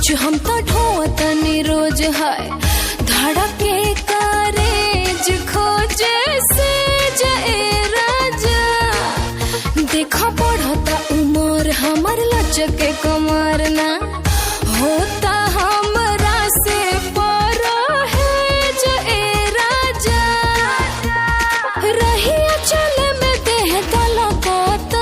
रोज हम तो ढोतनी रोज है धड़के कारेज खोजे से जाए राजा। देखो बढ़ता उमर हमर लचके कमर ना होता हमरा से पर है जाए राजा। रही चल में देह तलकता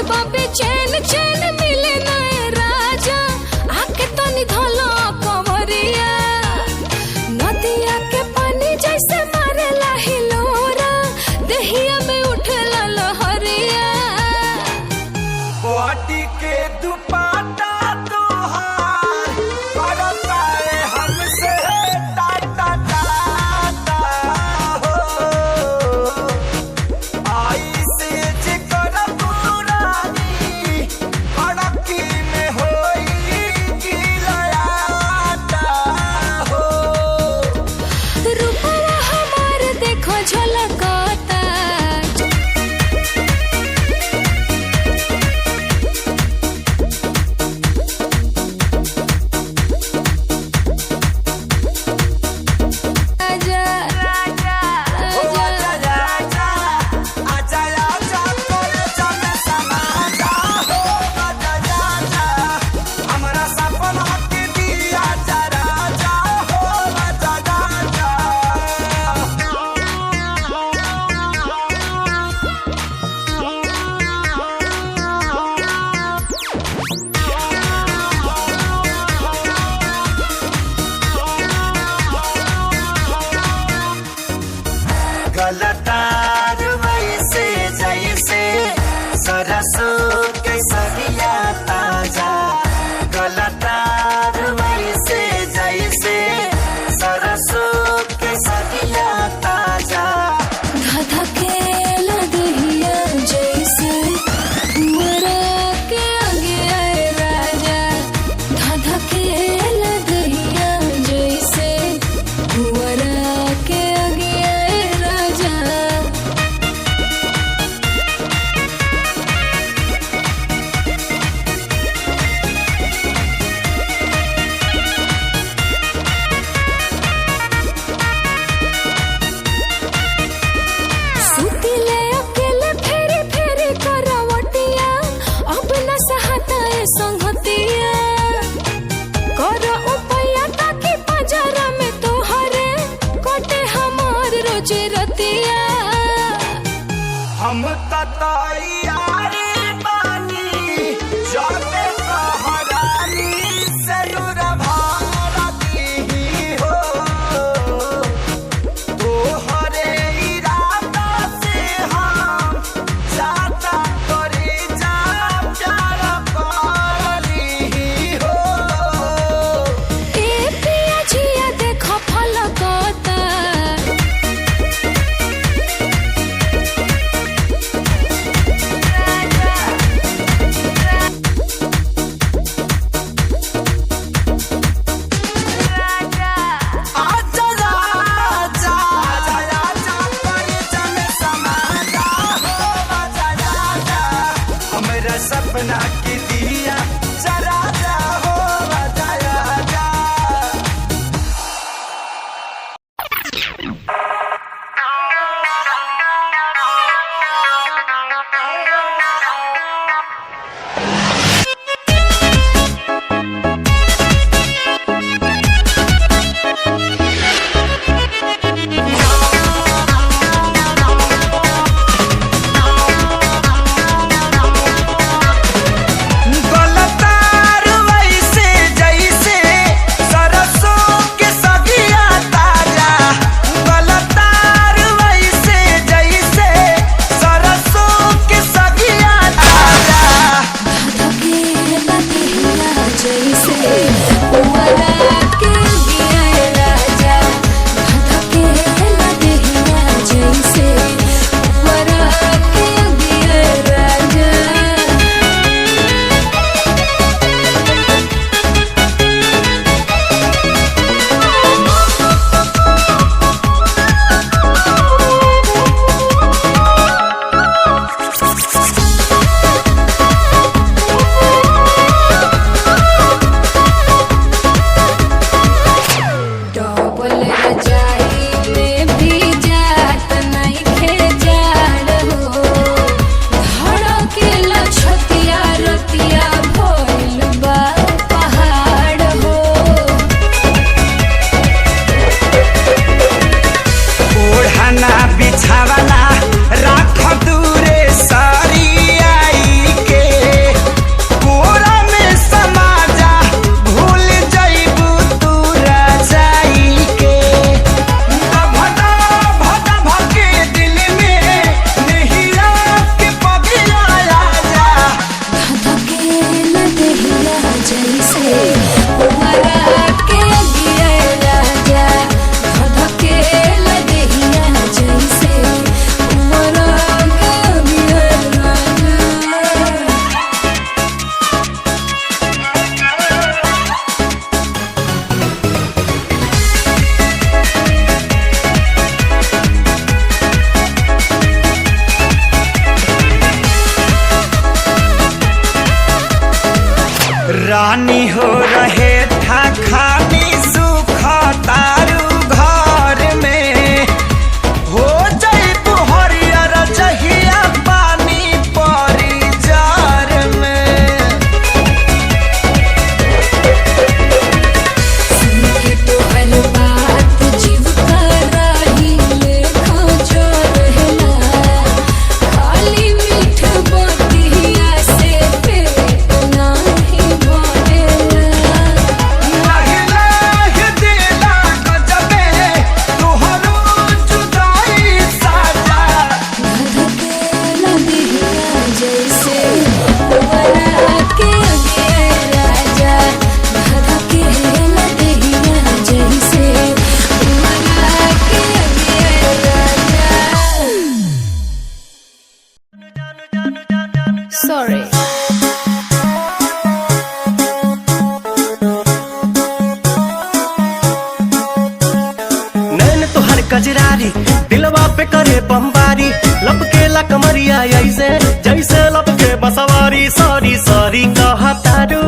बाबे चैन चैन मिले नए राजा आके तनी धोलो कंवरिया। नदिया के पानी जैसे मारे हिलोरा देहिया में उठला लहरिया। बॉडी के दुपट्टा तोहार करता है हमसे टाटा टाटा हो। आई से जिकर गलतार वैसे जैसे सरसों के सरिया ताजा। गलतार वैसे जैसे सरसों के सरिया ताजा। धधके लदहिया जैसे मरा के आगे आए राजा। धधके लदहिया जैसे मरा के आगे हम तैयारी बानी जाने कहरानी जरूर भारती हो। तोहरे इरादा से हम जाता करी जा प्यार करली हो। ए पिया जिया देखो फलकता सपना की दिया जरा जा हो बजाया जा। गलतार वैसे जैसे बोले रजाई में भी जात नहीं खेजाड़ हो धड़केला छतिया रतिया भइल बा पहाड़ हो ओढ़ना बिछावना राख दूरे सारी आई के कोरा में समा जा भूल जाइबू तू रजाई के भदा भदा भके दिल में नहिया के पगिया जा धधकेला देहिया जैसे उमरा के अगिया राजा धधकेला देहिया जैसे उमरा के अगिया राजा रानी हो रहे था खानी सुख तारू घर में हो जाइबू हरियर जहिया पानी परी जार में सुनके तोहर बात जीव कराही लेखा जो रहेला खाली मीठ बतिया से पेट नाही भरेला लाहि लाहि दिला गजबे तोहरो जुदाई साजा धधकेला देहिया जैसे उमरा के अगिया राजा धधकेला देहिया जैसे उमरा के अगिया राजा Sorry. नैन तोहर कजरारी दिलवा पे करे बमबारी लपके कमरिया ऐसे जैसे लपके बसवारी सॉरी सॉरी कहतारू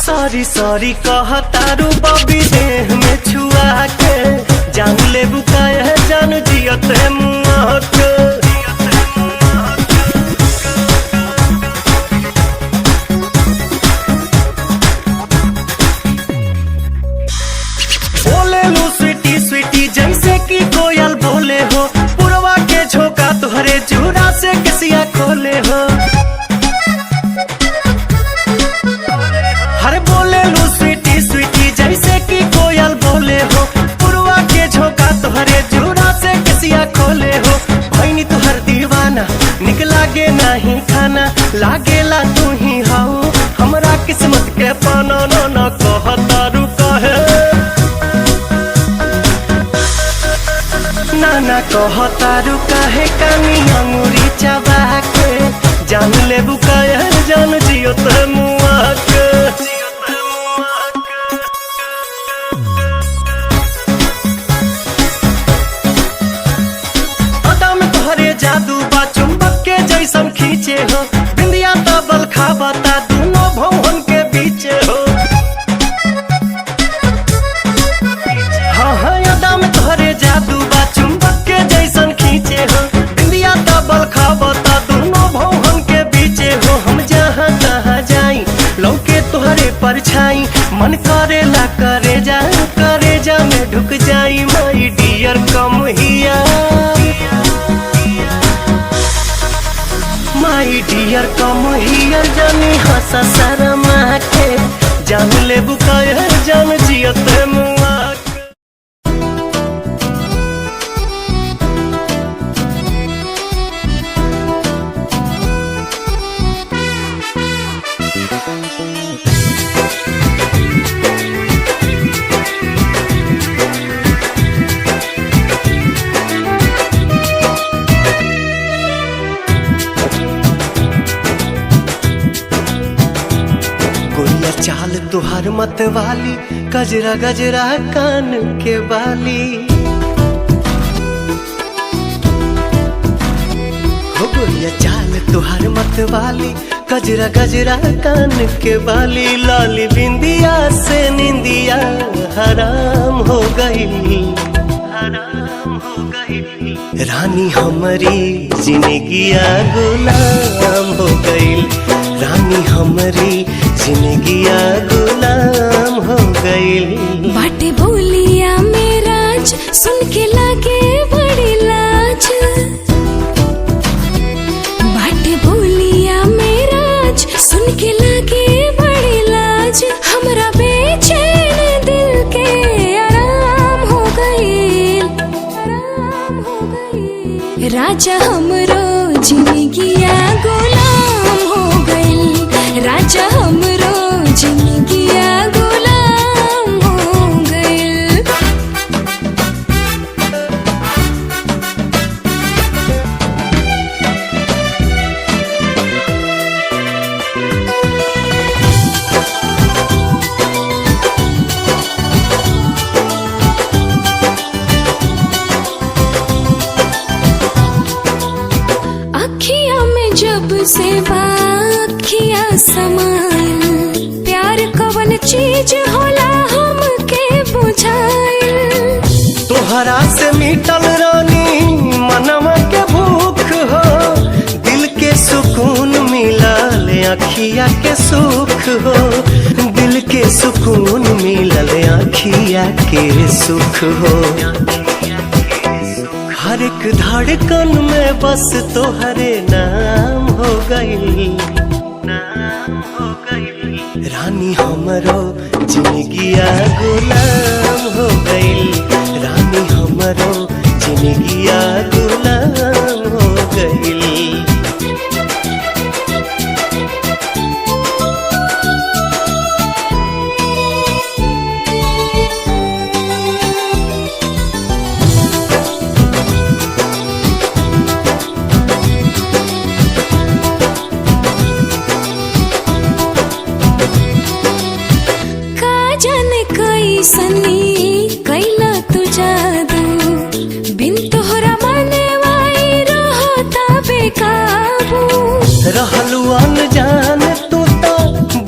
सॉरी सॉरी कहतारू बबी देह में छुआ के जान ले बुकाए जान जियत मुआ के बोले लो स्वीटी स्वीटी जैसे कि कोयल बोले हो पुरवा के झोंका तुहरे चूड़ा से किसिया खोले हो हर बोले लो स्वीटी स्वीटी जैसे कि कोयल बोले हो पुरवा के झोंका तुहरे चूड़ा से किसिया खोले हो भैनी तुहर दीवाना निक लागे नहीं खाना लागेला तू ही हाउ हमरा किस्मत के पाना न कहतारू कहे नाना कहतारू काहे कानी अंगूरी चबा के जान ले बुकाया जान जियो ते मुआ के अदा में तोहरे जादू बा चुंबक के जैसन खींचे हो बिंदिया तबल खाबता दोनों भवन के बीचे हो हाँ हाँ अदा में तोहरे जादू बा चुंबक के जैसन खींचे हो बिंदिया तबल खाबता दोनों भवन के बीचे हो हम जहाँ तहाँ जाई लौके तोहरे परछाई मन करेला करे जा में ढुक जाई माई डियर कम हिया माई डियर कम हियर जानी हंसा शर्मा के जान ले बुकाया जान जियत मुआ के। गोरिया चाल तुहार मत वाली गजरा गजरा कान के बाली हो गोरिया चाल तुहार मत वाली गजरा गजरा कान के बाली लाली बिंदिया से गई, हराम हो गई। रानी हमारी जिंदगिया गुलाम हो गई, रानी हमारी जिंदगिया गुलाम हो गई। बाटे बोलिया मेराज सुन के लागे बड़ी लाज, बाटे बोलिया मेराज सुन के लागे बड़ी लाज। हमरा बेचैन दिल के आराम हो गई, आराम हो गई। राजा हमरो जिंदगिया गुलाम हो गई, राजा हमरो जिंदगिया गुलाम हो गई। अखियां में जब से बाखियां समाइल, प्यार कवन चीज होला हमके बुझाइल। तोहरा से मिटल रानी मनवा के भूख हो, दिल के सुकून मिलल अखिया के सुख हो, दिल के सुकून मिलल अखिया के सुख हो। हर एक धड़कन में बस तोहरे नाम हो गई, नाम हो गई। रानी हमरो जिंदगिया गुलाम हो गई, रानी हमरो जिंदगिया गुलाम हो गई। सनी कैला तू जादू, बिन तोहरा माने वाई रहता बेकाबू। रहलू अनजान तू तो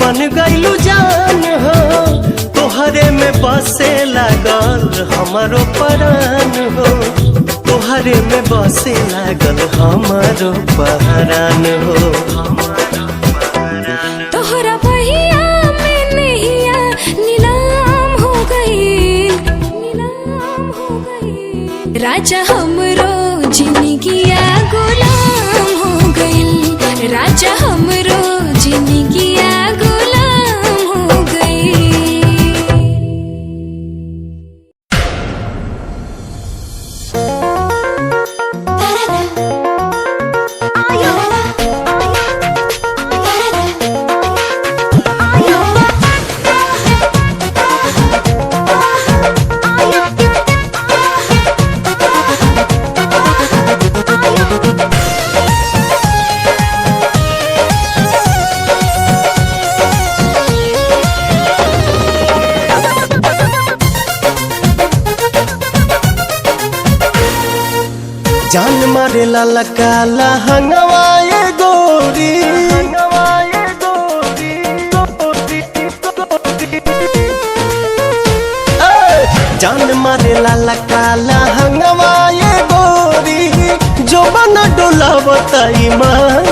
बन गईलू जान हो, तोहरे में बसे लागल हमारो परान हो, तोहरे में बसे लागल हमारो परान हो। तोहरा बहिया में नैया नीलाम हो गई, नीलाम हो गई। राजा हमरो जिंदगिया गुलाम हो गई, राजा हमरो जिंदगिया गुलाम हो गई। जान मारे लाला काला हंगवाए गोरी, हंगवाए गोरी, जान मारे लाला काला हंगवाए गोरी, जो बना डोला बताई मान,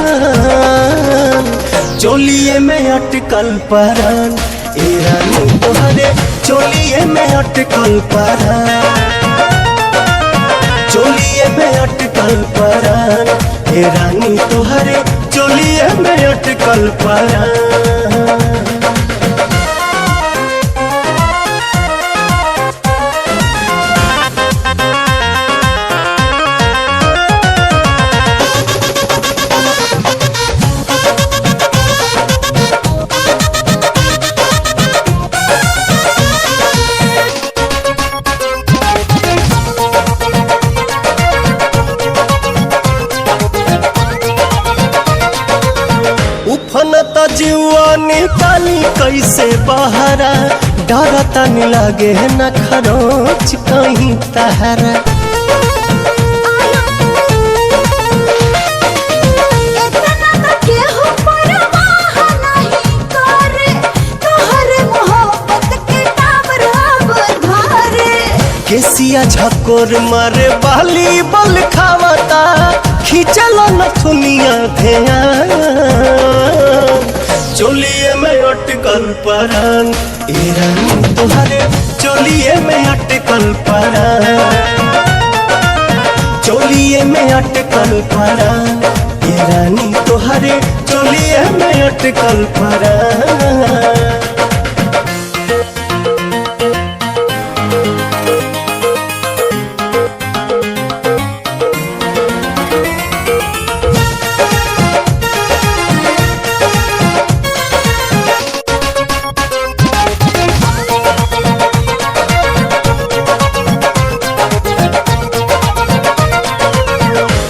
चोलिए में अटकल परान। ए रानी तोहरे चोलिए में अटकल परान, चोलिए में अटकल परान। हे रानी तोहरे चोलिए में अटकल परान। उफनता जीवा निकाली कैसे बहरा, डरता नहीं लागे न खरोच कहीं तहरा। केसिया झकोर मारे बाली बल खावता खींचल नथुनिया ध्यान चोलिए में अटकल परान ए रानी तोहरे चोलिए में अटकल परान चोलिए में अटकल परान ए रानी तोहरे चोलिए में अटकल परान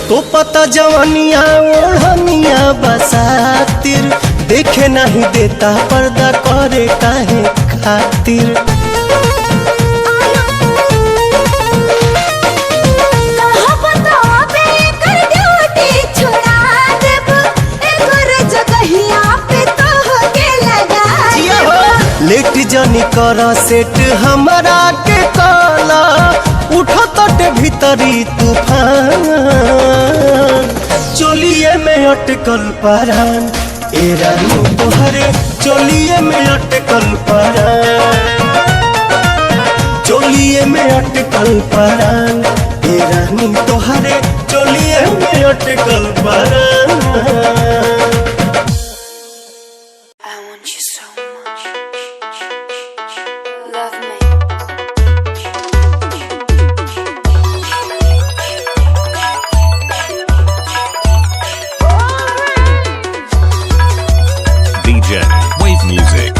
तो पता जवानिया ओढ़निया बसातिर देखे नहीं देता पर्दा करे काहे खातिर लेट जनी कर सेट हमारा के काला उठो तट भीतरी तूफान चोलिए में अटकल परान ए रानी तोहरे चोलिए में अटकल परान चोलिए में अटकल परान ए रानी तोहरे चोलिए में अटकल परान I want you so much. Love me. DJ Wave Music.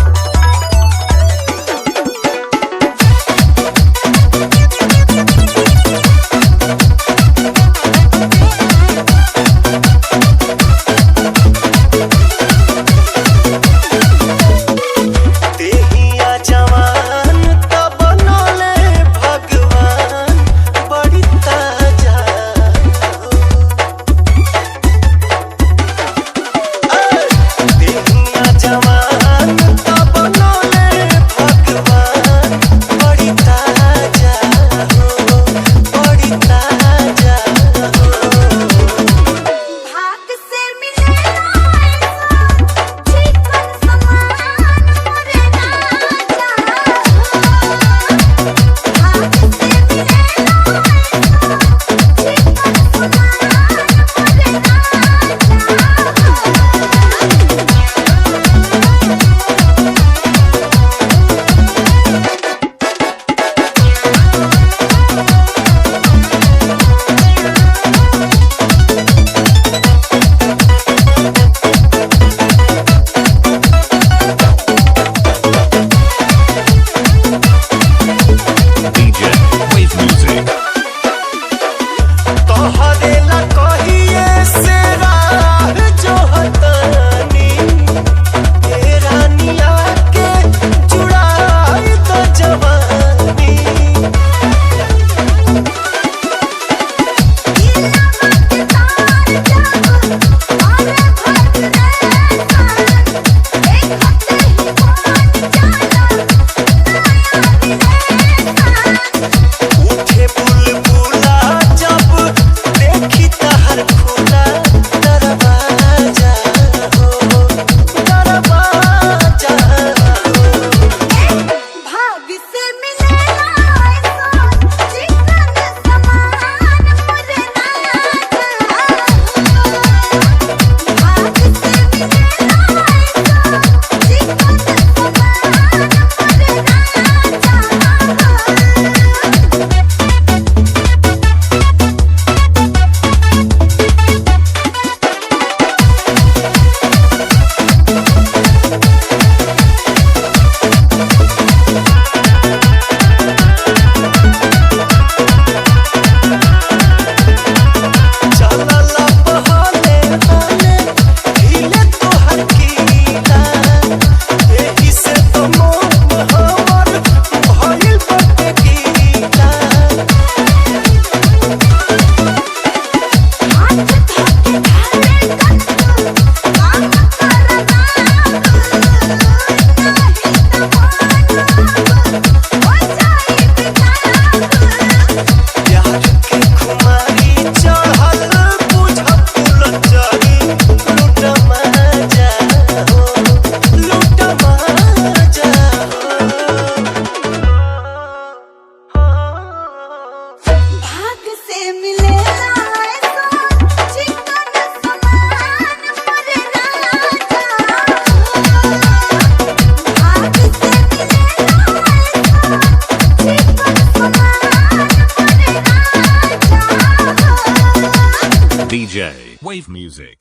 Wave music.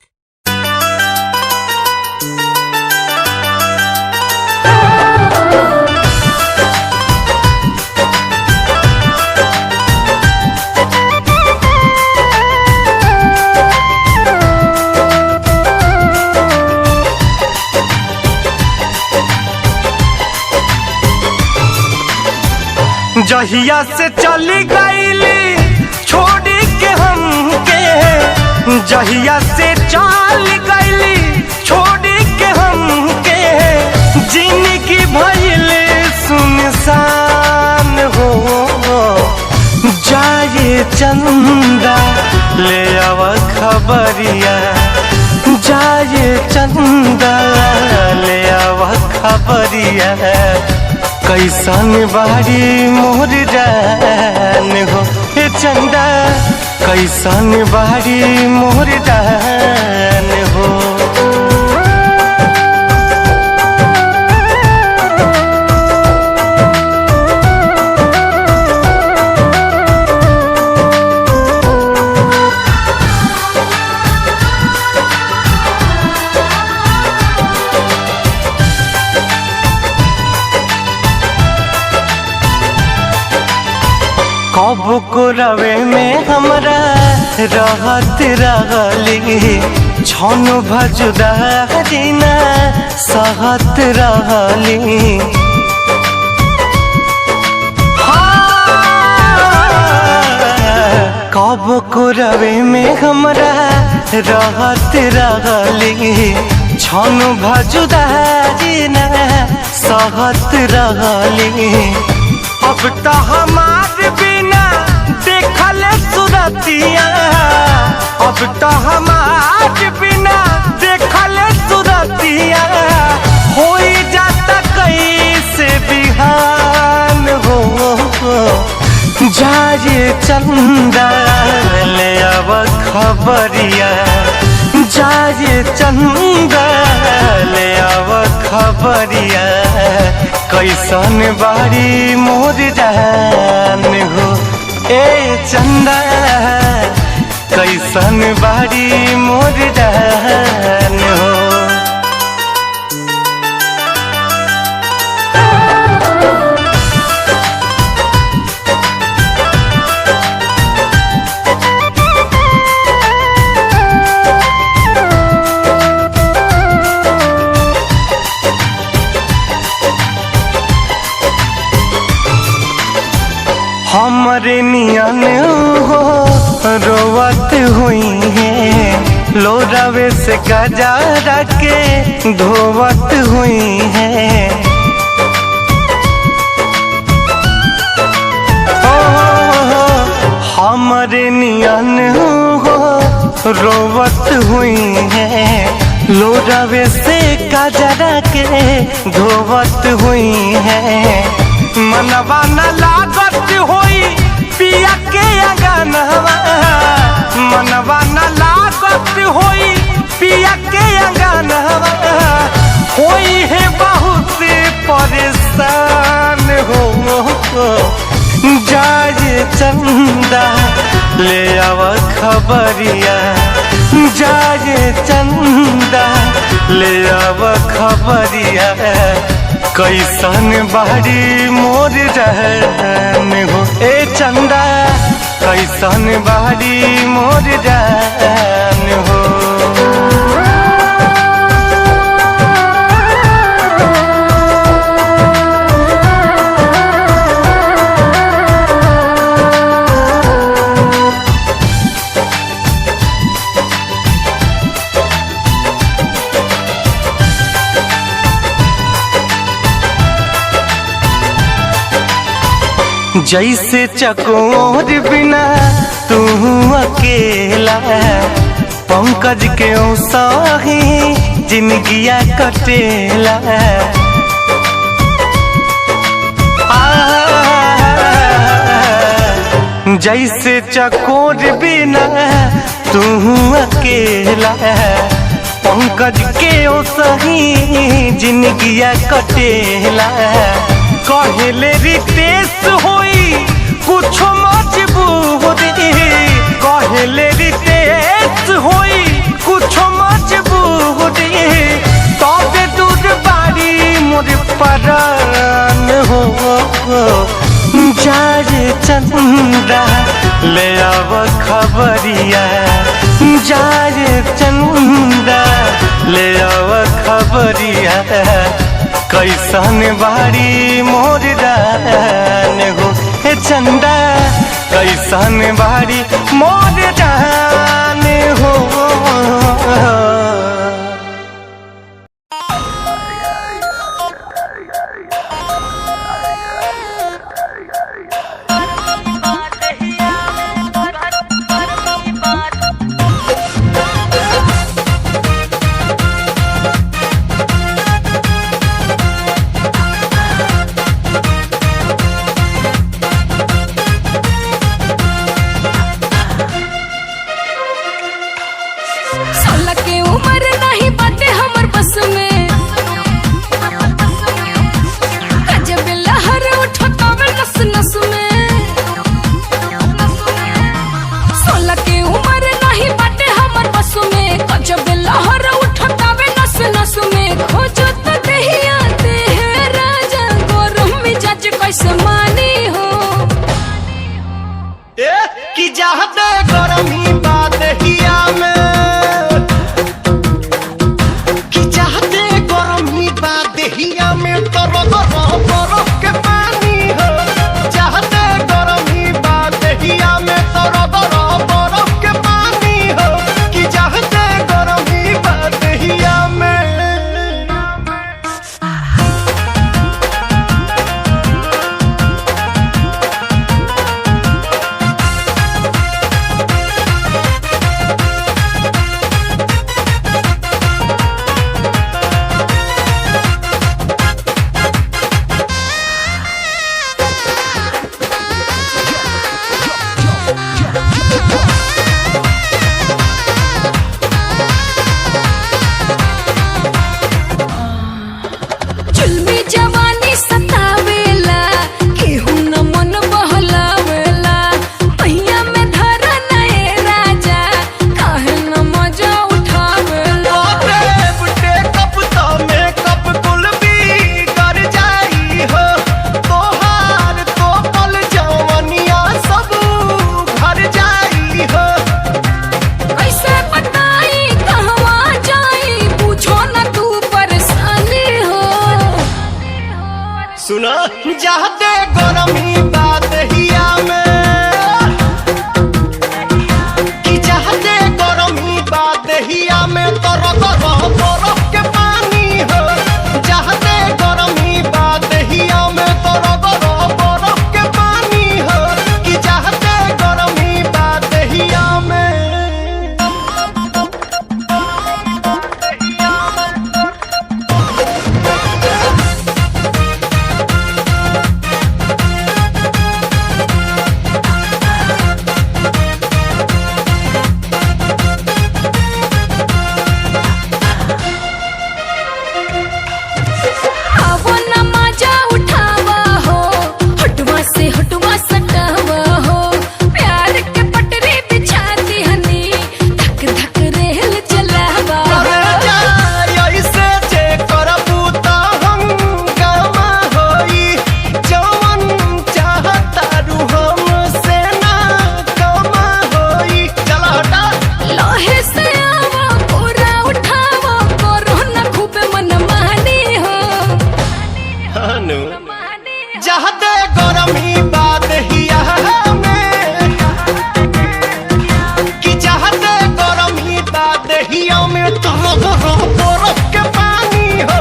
जहिया से चली गईली छोड़ी के हमके, जहिया से चल गईली छोड़ी के हमके, जिंदगी भइल सुनसान हो। जाए चंदा ले आव खबरिया, जाए चंदा ले आव खबरिया, कैसन बारी मोर जान हो। हे चंदा कैसन बारी मोर जान हो। कब को रवे में हमरा रहत रहली, छन भजुदारी ना सहत रहली। कब को रवे में हमरा रहत रहली, छन भजुदारी ना सहत रहली। अब तो हमार बिना देखल सुरतिया, अब तो हमार बिना देखल सुरतिया, हो जाता कैसे बिहान हो। जाए चंदा ले आव खबरिया, जाए चंदा ले आव खबरिया, कैसन बारी मोर जान हो। ए चंदा कैसन बारी मोर जान हो। हमरे नियन हो रोवत हुई है, लोरावे से गजारा के धोवत हुई है। हमरे नियन हो रोवत हुई है, लोरावे से गजारा के धोवत हुई है। मनवा न लागत होई पिया के अंगनवा, मनवा न लागत होई पिया के अंगनवा, होई है बहुत परेशान हो। जाए चंदा ले आव खबरिया, जाए चंदा ले आव खबरिया, कैसन बारी मोर जान हो। ए चंदा कैसन बारी मोर जान हो। जैसे चकोर बिना तू अकेला, पंकज के साही जिंदगिया कटेला। जैसे चकोर बिना तू अकेला, पंकज के सही जिंदगिया कटेला। कहले रितेश होई कुछ मजबूरी, कहले रितेश होई परान हो जाए चंदा ले आव खबरिया जाए चंदा ले आव खबरिया कैसन बाड़ी मोर जान हो हे चंदा कैसन बाड़ी मोर जान हो। जाते गरमी बात हिया में कि जाते गरमी बात हिया में तर बरफ के पानी हो जाते गरमी बात हिया में तर बरफ के पानी हो कि जाते गरमी बात हिया में। जाते गरमी बात हिया में कि जाते गरमी बात हिया में बरफ के पानी हो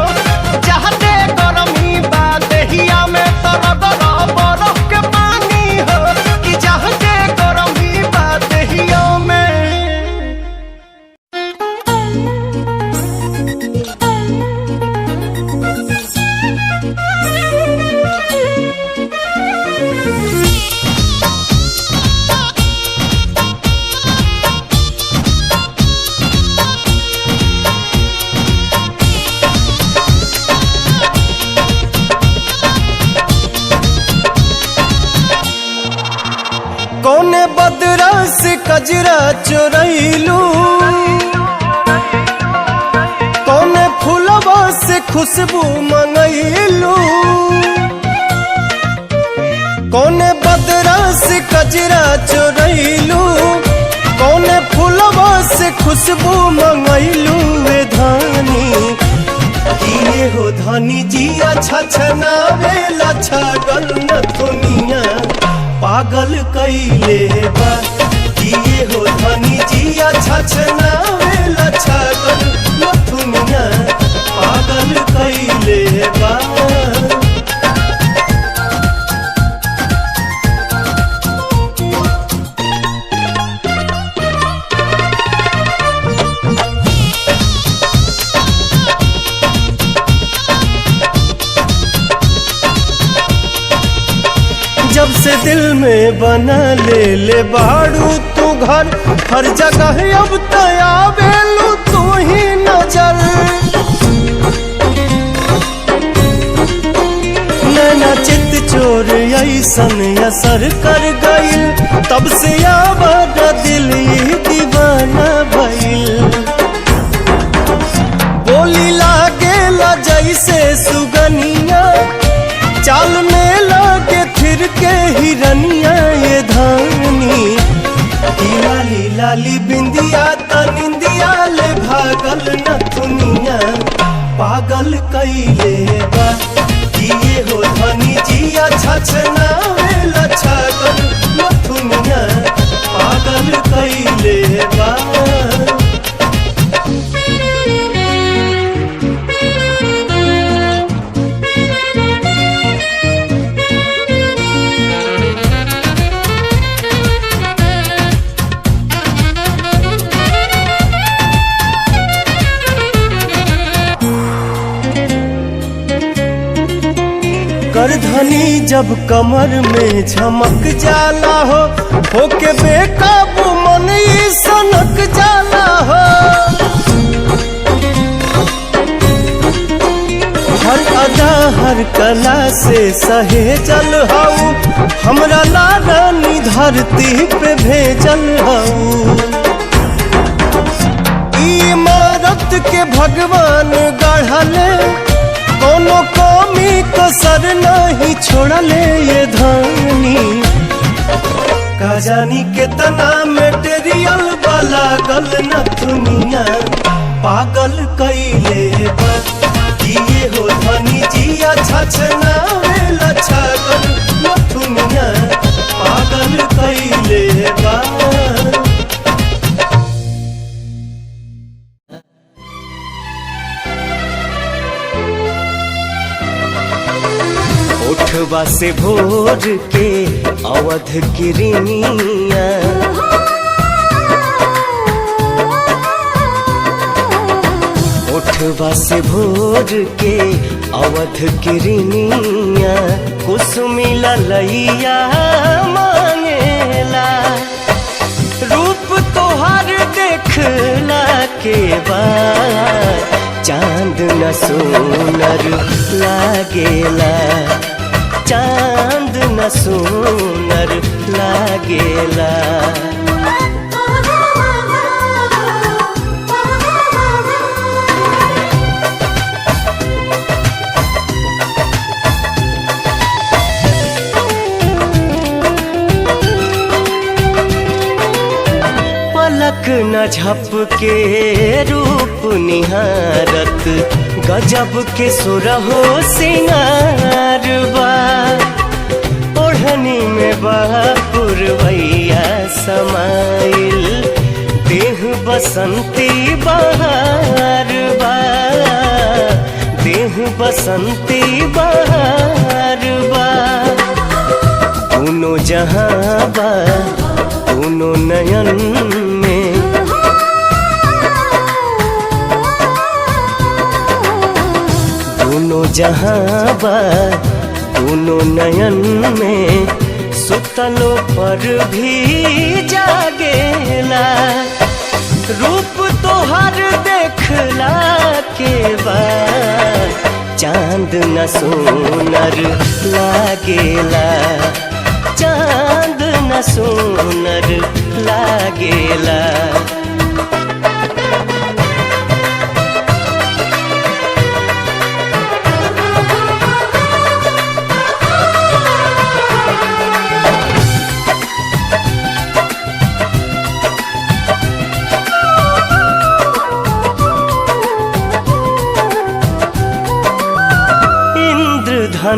जाते गरमी बात हिया में बरफ के पानी हो कि जाते गरमी बात हिया में। कौने बदरा से कजरा चोरैलू कौने फूलवा से से खुशबू मंगैलू, कौने बदरा से कजरा चोरैलू, कौने फूलवा से खुशबू मंगैलू वे धानी। किए हो धानी जी अच्छा छनावे लच्छा गल न दुनिया पागल कैले बा। किए हो धानी जी अच्छा छनावे लच्छा गल न दुनिया पागल कैले बा। जब से दिल में बना ले बाड़ू तू घर, हर जगह अब तया बेलू तू ही नजर। नैना चित चोर ऐसन असर कर गइल, तब से आवाज दिल ही दीवाना भइल। बोली लागेला जैसे सुगनिया, चाल में लागे फिर के हिरनिया ये धानी। लाली लाली बिंदिया तनिंदिया ले भागल न दुनिया पागल कैले बा। किए हो धनी जिया छछनावे लच्छा गल न दुनिया पागल कैले बा। करधनी जब कमर में झमक जाला हो के बेकाबू मन ही सनक जाला हो। हर अदा हर कला से सहेजल हऊ, हमरा लारानी धरती पे भेजल हऊ। इमारत के भगवान गढ़ले, कोनो कमी कसर नहीं छोड़ले ये धानी। का जानी कितना मेटेरियल वाला गल न दुनिया पागल कैले बा। किए हो धनी जिया छछनावे लच्छा गल न दुनिया पागल कैले बा। ओठवा से भोर के अवध किरनिया, ओठवा से भोर के अवध किरनिया, कुसुमी ललैया मांगेला। रूप तोहर देखला के बाद चांद न सोनर लागेला, चांद न सोनर लागेला। पलक न झपके रूप निहारत, गजब के सुरहो सिंगार बा। ओढ़नी में पुरवैया समाइल, देह बसंती बहार बा। देह बसंती बहार बा। दोनों जहां बा दोनों नयन में, दोनों जहां बा दोनों नयन में, सुतलो पर भी जागेला। रूप तोहर देखला के बाद चांद न सोनर लागेला, चांद न सोनर लागेला।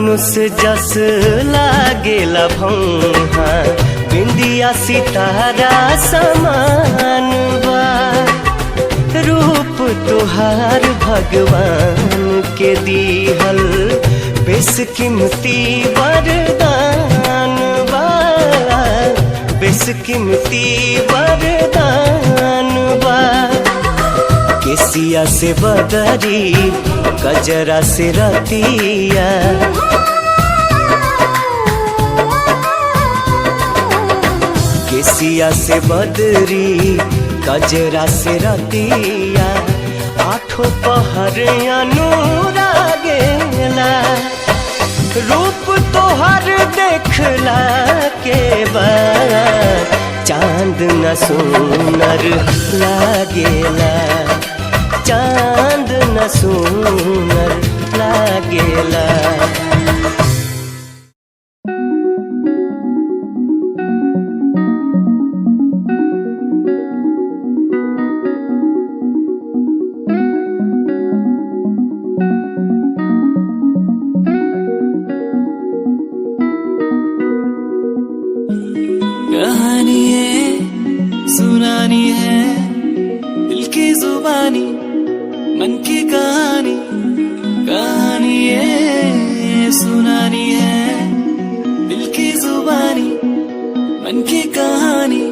धनुष जस लागेला भौहा बिंदिया सितारा समान बा रूप तुहार भगवान के दीहल बेशकीमती वरदान बा बेशकीमती वरदान बा केसिया से बदरी गजरा से रतिया केसिया से बदरी गजरा से रतिया आठों पहर अनुरागेला रूप तोहर देखला के बाद चांद न सुनर लागेला चांद न सुनर लागेला कहानी है सुनानी है दिल की जुबानी मन की कहानी कहानी है सुनानी है दिल की जुबानी मन की कहानी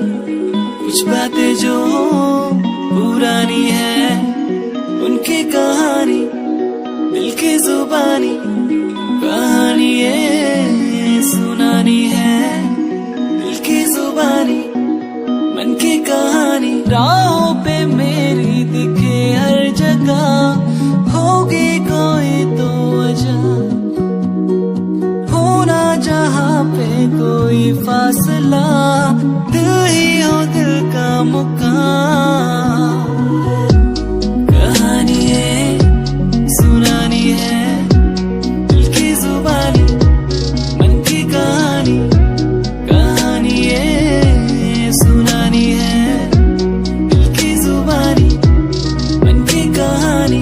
कुछ बातें जो पुरानी है उनकी कहानी दिल की जुबानी कहानी है सुनानी है दिल की जुबानी मन की कहानी राहों पे मेरी दिखे हर जगह होगी कोई तो वजह होना जहाँ पे कोई फासला दिल ही हो दिल का मुकाम कहानी है सुनानी है दिल की जुबानी मन की कहानी कहानी है सुनानी है दिल की जुबानी मन की कहानी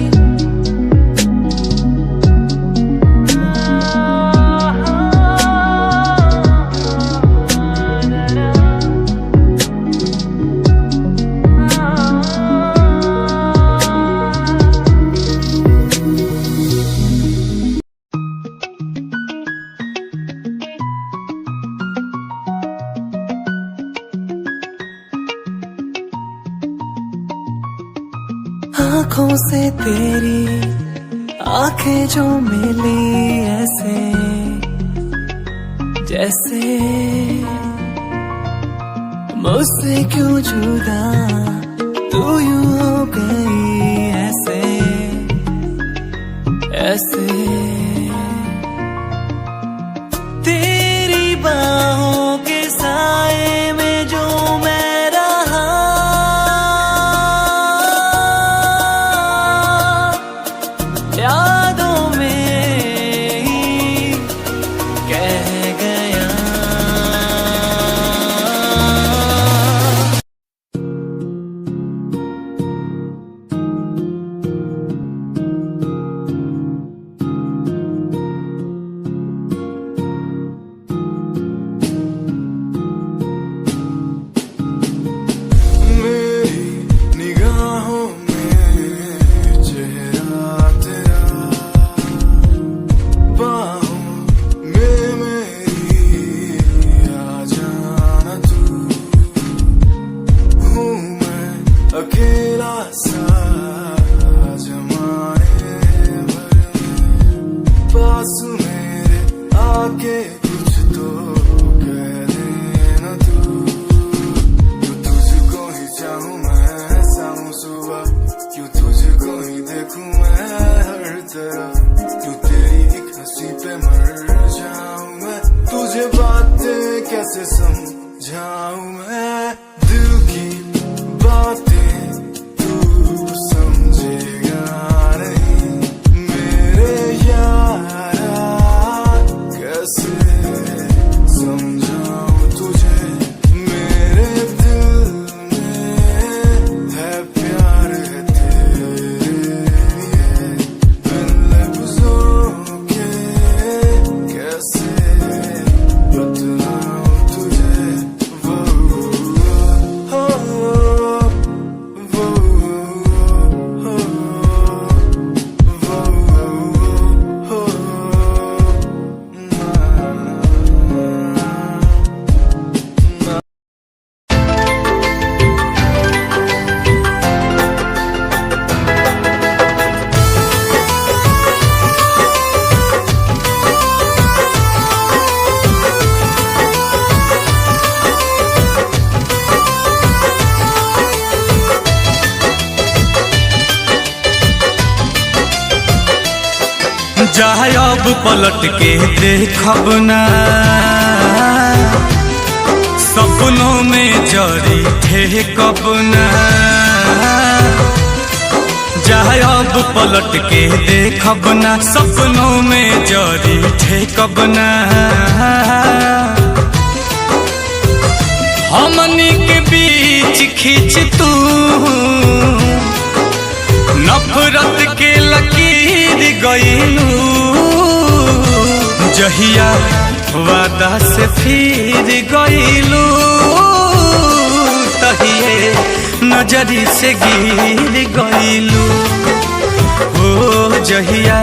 आँखों से तेरी आंखें जो मिली ऐसे जैसे मुझसे क्यों जुदा तू यूं हो गई ऐसे ऐसे तेरी बाहों के साए में जो मैं रहा यादों में ही कह गया अकेला सा जमाने भर पास मेरे आके कुछ तो कह देना तू तुझको ही चाहूं मैं शाम सुबह क्यों तुझको ही देखूं मैं हर तरफ क्यों तेरी एक हंसी पे मर जाऊं मैं तुझे बातें कैसे समझाऊं मैं दिल की बातें समझेगा नहीं मेरे यारा कैसे समझाऊं तुझे मेरे दिल में है प्यार है तेरे लिए बिन लफ्जों के चाहे अब पलट के देखब ना, सपनों में जरी थे कब ना। चाहे अब पलट के देखब ना, सपनों में जरी थे कब ना। हमनी के बीच खींच तू नफरत के लकीर गईलू, जहिया वादा से फिर गईलू, तहिए नजरी से गिर गईलू। ओ जहिया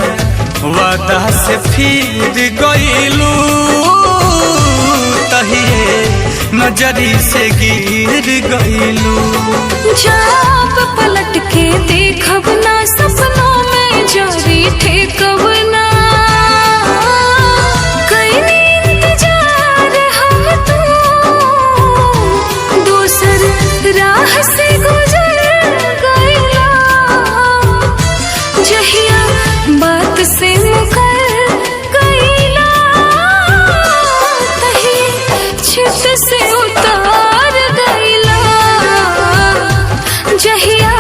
वादा से फिर गईलू, तहिए नजरी से गिर गईलू। जब पलट के देखब ना, सपनों में जरी ठेकब ना। कईनी इंतजार हम तू दूसर राह से गुजर गईला, जहिया बात से मुकर गईला, तही छित से उतार गईला, जहिया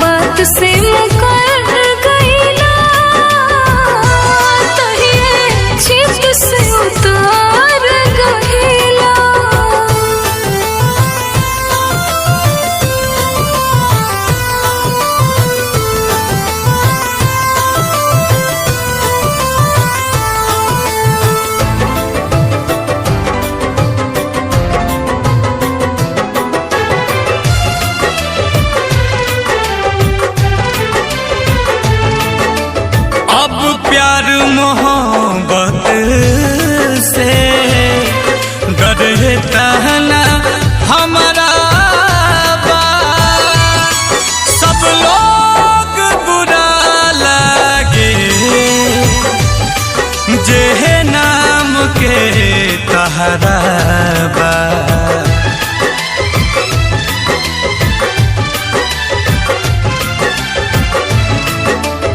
बात से मुकर गईला, तहिए छित से उतार गईला। अब प्यार मोहब्बत से डरता ना हमारा बा, सब लोग बुरा लगे जे नाम के तहरा बा।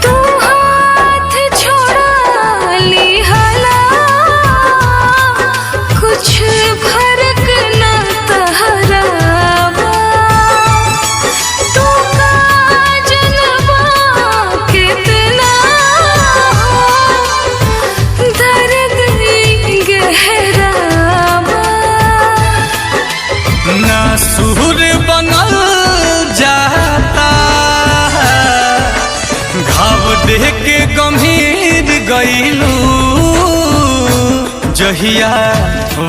तू हाथ छोड़ा लिहला, कुछ फर्क न तहरा बा। तू का जनबा कितना दर्द गहरा बा। ना सुर बनल जाता, घाव देख के गंभीर गईलू, जहिया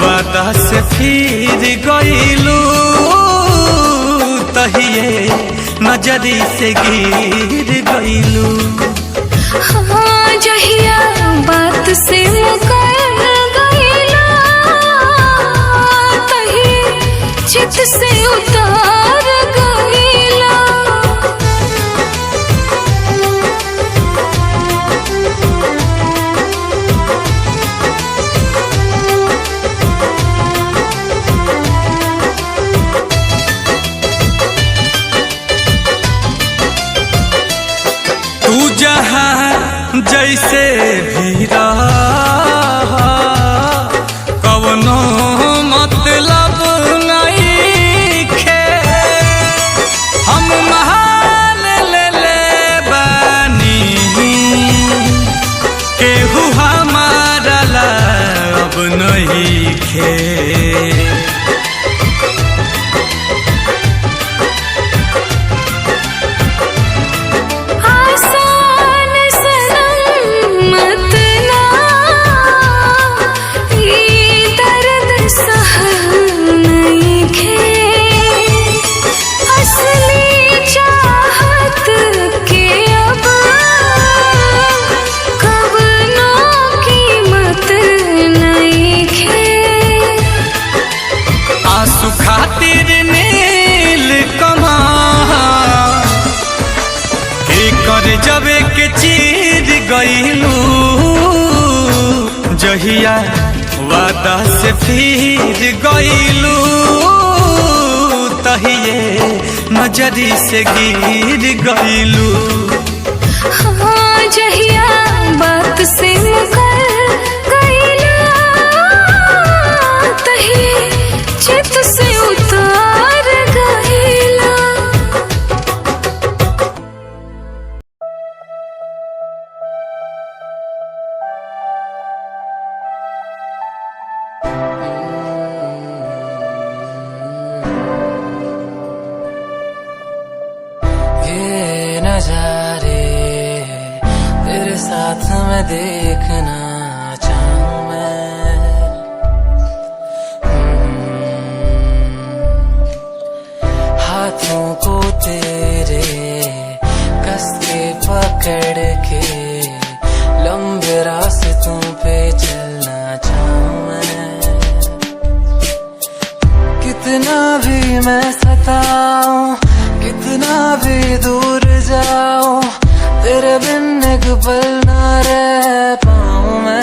वादा से फिर गईलू, तहिए नजरी से गिर गईलू। हाँ जहिया बात से मुकर गईला, तही चित से उतार गईला। तू जहाँ जैसे भी रह, कवनो मतलब नहीं खे। हम महाल ले बानी, केहू हमारा लब नहीं खे। आसान सनम मत ना, ये दर्द सहल नहीं खे। असली चाहत के अब कवनो कीमत नहीं खे। आंसू खातिर नील कमां के कर जबे के चीर गईलू, जहिया वादा से फिर गईलू, तहिए नजरी से गिर गईलू। हाँ जहिया बात से मुकर गईला तही चित से उतार गईला। ये नजारे तेरे साथ में देखना चाहूं मैं। हाथों को तेरे कस के पकड़ के लंबे रास्तों पे चलना चाहूं मैं। कितना भी मैं सताऊं, कितना भी दूर जाऊं, तेरे बिन एक पल ना रह पाऊं मैं।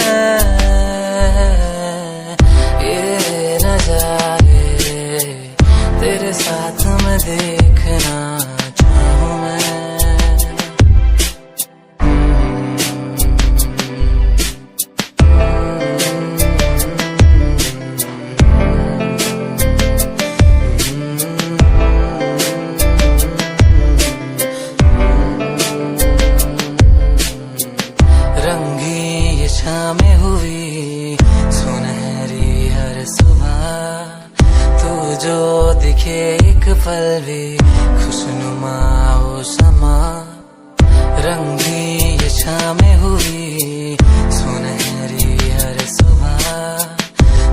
ये नजारे तेरे साथ में देखना चाहूं मैं। शामें हुई सुनहरी हर सुबह, तू जो दिखे एक पल भी खुशनुमा हो समा। रंगी ये शामें हुई सुनहरी हर सुबह,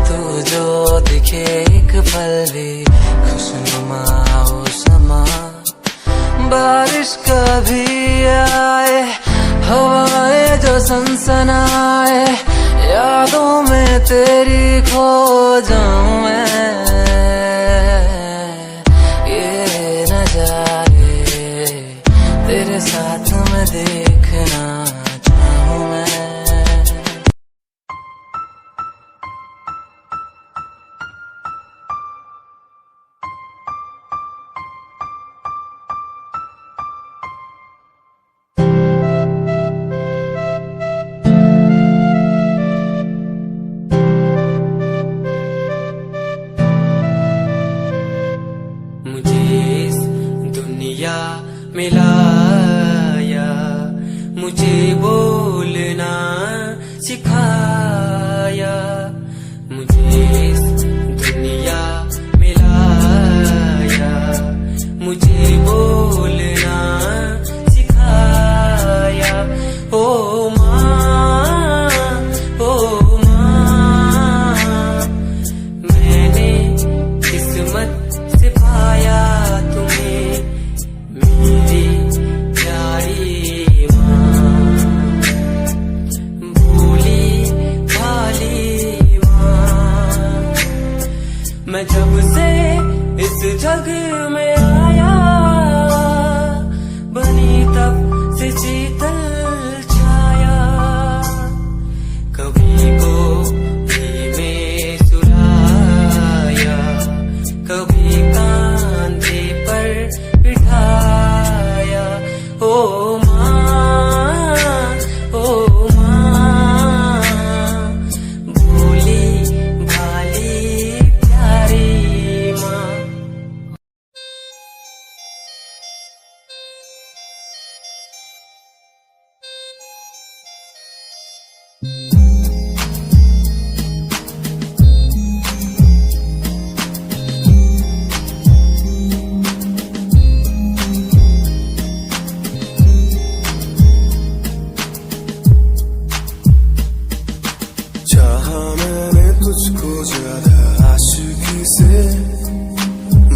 तू जो दिखे एक पल भी खुशनुमा हो समा। बारिश कभी आए, हवाएं जो सनसनाए, यादों में तेरी खो जाऊं मैं। ये नजारे तेरे साथ में देखना चाहूं मैं। मिलाया, मुझे बोलना सिखाया, मुझे इस दुनिया मिलाया, मुझे बोलना सिखाया। ओ माँ, ओ माँ, मैंने किस्मत से पाया तुम्हें, मेरी प्यारी माँ, भोली भाली माँ। मैं जब से इस जग में आया, बनी तब से शीतल छाया। कभी को में सुलाया, कभी कांधे पर बिठाया। ओ माँ, ओ माँ, भोली भाली प्यारी माँ। चाहा मैंने तुझको ज्यादा आशिकी से,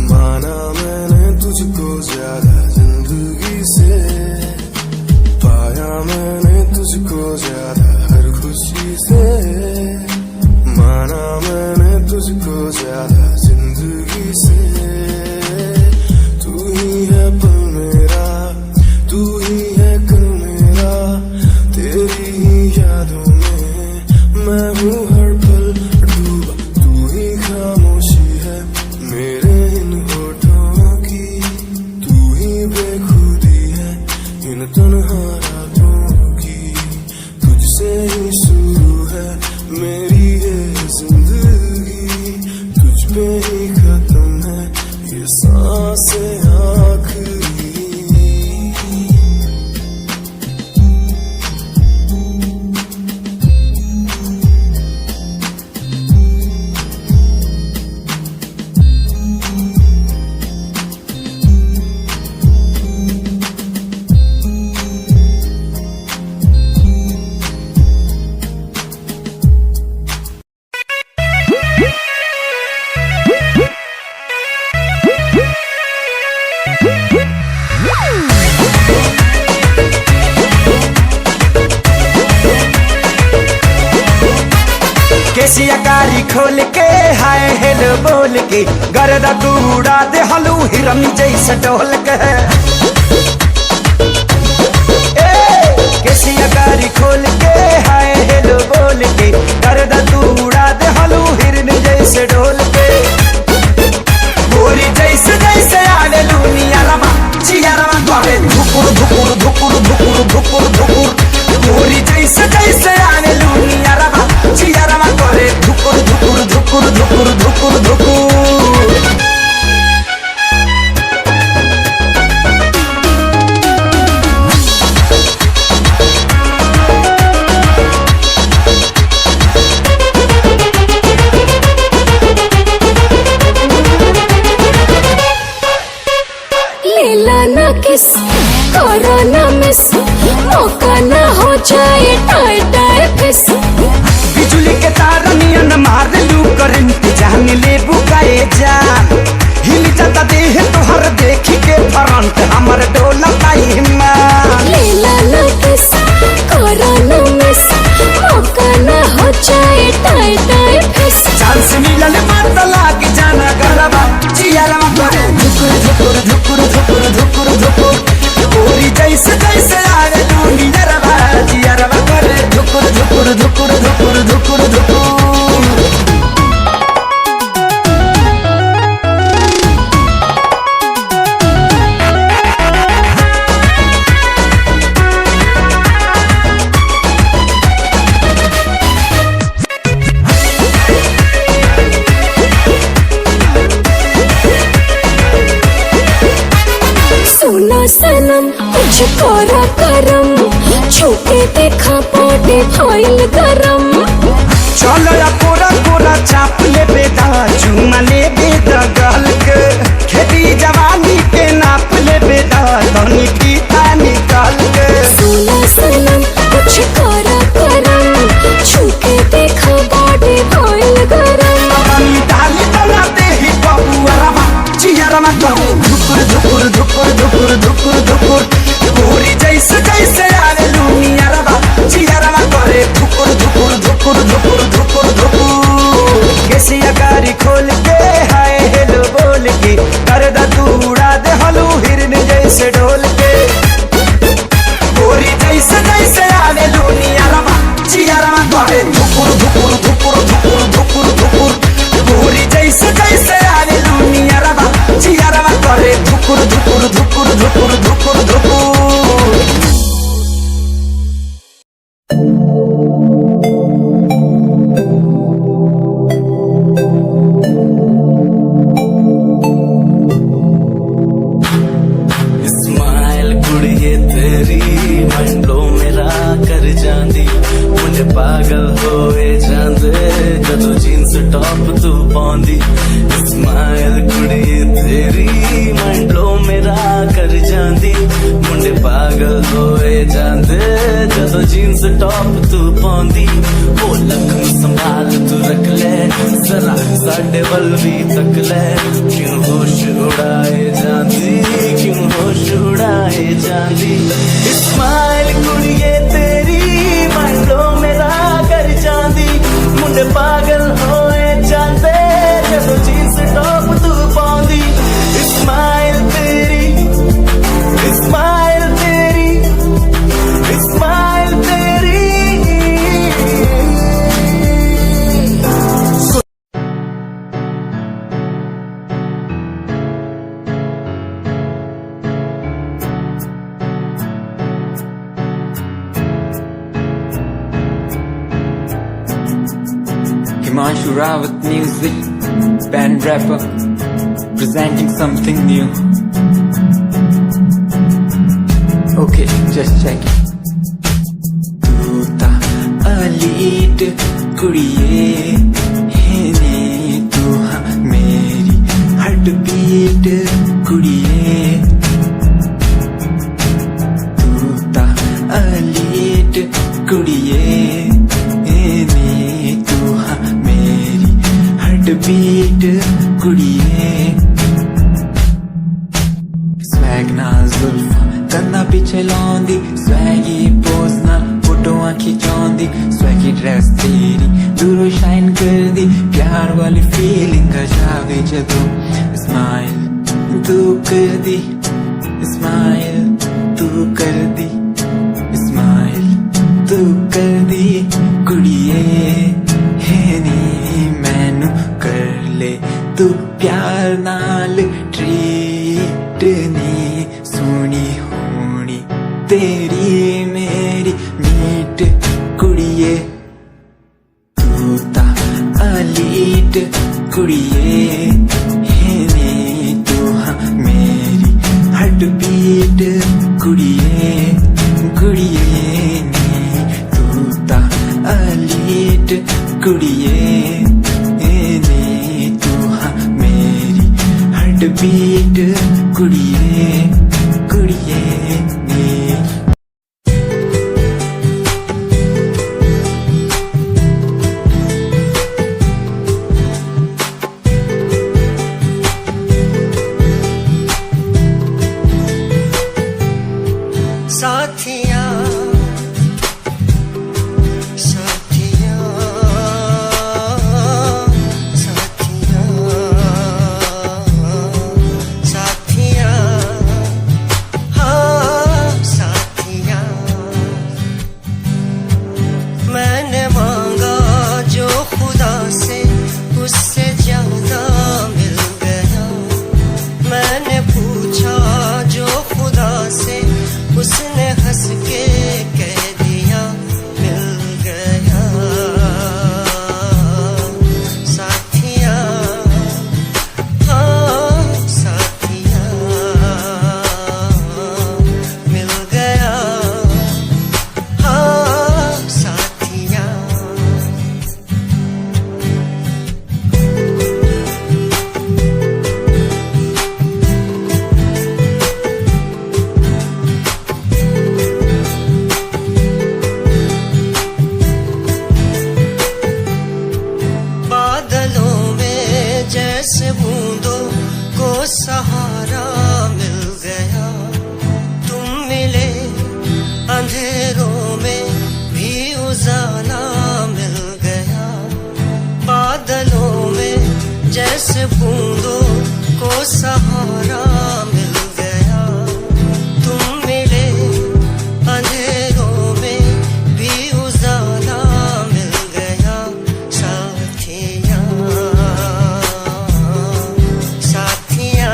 माना मैंने तुझको ज्यादा जिंदगी से, पाया मैंने तुझको ज्यादा हर खुशी से, माना मैंने तुझको ज्यादा जिंदगी से। तू ही है पल मेरा, तू ही है कल मेरा, तेरी ही यादों मैं हूँ हर पल डूबा। तू ही खामोशी है मेरे इन होठों की, तू ही बेखुदी है इन तन्हा रातों की। तुझसे पे ही खत्म है ये सांसें आखिरी। केसियाकारी खोल के हाय हेलो बोल के गर्दा तू उड़ा दे हलू हिरन जैसे ढोल के। केसियाकारी खोल के हाय हेलो बोल के गर्दा तू उड़ा दे हलू हिरन जैसे ढोल के। गोरी जैसे जैसे आले लूनिया रमा चियारमा करे धुकुर धुकुर धुकुर धुकुर धुकुर धुकुर। गोरी जैसे जैसे आले लूनिया रमा चियारमा करे धुकुर धुकुर धुकुर धुकुर धुकुर धुकुर। लेला ना किस करो ना मिस मौका ना हो जाए टाई टाई फिस। बिजुली के तार नियन मार लू करंट जान ले बुकाए जान। हिल जाता देह तोहर देखी के फ्रंट हमर डोला पाई मान। लेला ना किस करो ना मिस मौका ना हो जाए टाई टाई फिस। चांस मिलल मत लाग जाना गरबा चियारमा करे धुकुर धुकुर धुकुर धुकुर धुकुर धुकुर। गोरी जैसे जैसे आवे दुनिया रवा चियारमा करे धुकुर धुकुर धुकुर धुकुर धुकुर धुकुर। सुना सनम कुछ कोरा करम छूके देखा बॉडी फाइल गरम। चलो या कोरा कोरा चाप ले बेदा चुमा ले बेदा गल के। खेती जवानी के नाप ले बेदा तनी पीता निकाल के। सुना सनम कुछ कोरा करम छूके देखा बॉडी फाइल गरम। पानी डाली बनाते ही बबुआ रमा चियारमा करे धुकुर धुकुर धुकुर धुकुर धुकुर धुकुर। गोरी जैसे जैसे आवे लूनिया रवा चियारमा करे धुकुर धुकुर धुकुर धुकुर धुकुर धुकुर। केसियाकारी खोल के हाय हेलो बोल के गर्दा तू उड़ा दे हलू हिरन जैसे ढोल के। गोरी जैसे जैसे आवे लूनिया रमा चियारमा करे धुकुर धुकुर धुकुर धुकुर धुकुर धुकुर। गोरी जैसे जैसे आवे लूनिया रमा चियारमा करे धुकुर धुकुर धुकुर धुकुर धुकुर धुकुर। स्माइल कुड़िए तेरी मंडलो मेरा कर जांदी मुझे पागल होए जांदे जदों जींस टॉप तू पांदी। स्माइल कुड़िए तेरी मंडलो मेरा कर जांदी मुझे पागल होए जांदे जदों जींस टॉप तू पांदी। ओ लखन संभाल तू रख ले जरा साडे वल भी तक ले। क्यों होश उड़ाए जांदी क्यों होश उड़ाए जांदी। स्माइल कुड़िए तेरी मंडलो मेरा कर जांदी मुंडे पागल होए जांदे जदों जींस टॉप तू पांदी। स्माइल तेरी स्माइल तेरी स्माइल तेरी। Himanshu Rawat music. band rapper, presenting something new. Okay, just check it. तू ता अलीट कुड़िए है ने तू हाँ मेरी हार्ट बीट कुड़िए तू ता अलीट कुड़िए है ने तू हाँ मेरी हार्ट बीट कुड़िए स्वैग ना जुल्फा कंधा पिछे लाउंदी स्वैगी पोज नाल फोटोआं खिचाउंदी स्वैगी ड्रेस तेरी दूरों शाइन कर दी प्यार वाली फीलिंग का जावे जदों स्माइल तू कर दी स्माइल तू कर दी स्माइल तू कर दी कुड़िए है नी मैनू कर ले तू प्यार नाल ट्रीट नी सोनी होनी तेरी मेरी मीट कुड़िए तू ता अलीट कुड़िए है नी तू हाँ मेरी हार्ट बीट कुड़िए कुड़िए नी तू ता अलीट कुड़िए है नी तू हाँ मेरी हार्ट बीट कुड़िए कुड़िए नी साथिया साथिया साथिया साथिया हाँ साथिया मैंने मांगा जो खुदा से उससे ज्यादा मिल गया मैंने पूछा जो खुदा से उसने हंस के कह दिया मिल गया साथिया हाँ साथिया मिल गया हाँ साथिया बादलों में जैसे बूंदों को सहारा मिल गया तुम मिले अंधेरों में भी उजाला मिल गया बादलों में जैसे बूंदों को सहारा मिल गया तुम मिले अंधेरों में भी उजाला मिल गया साथिया साथिया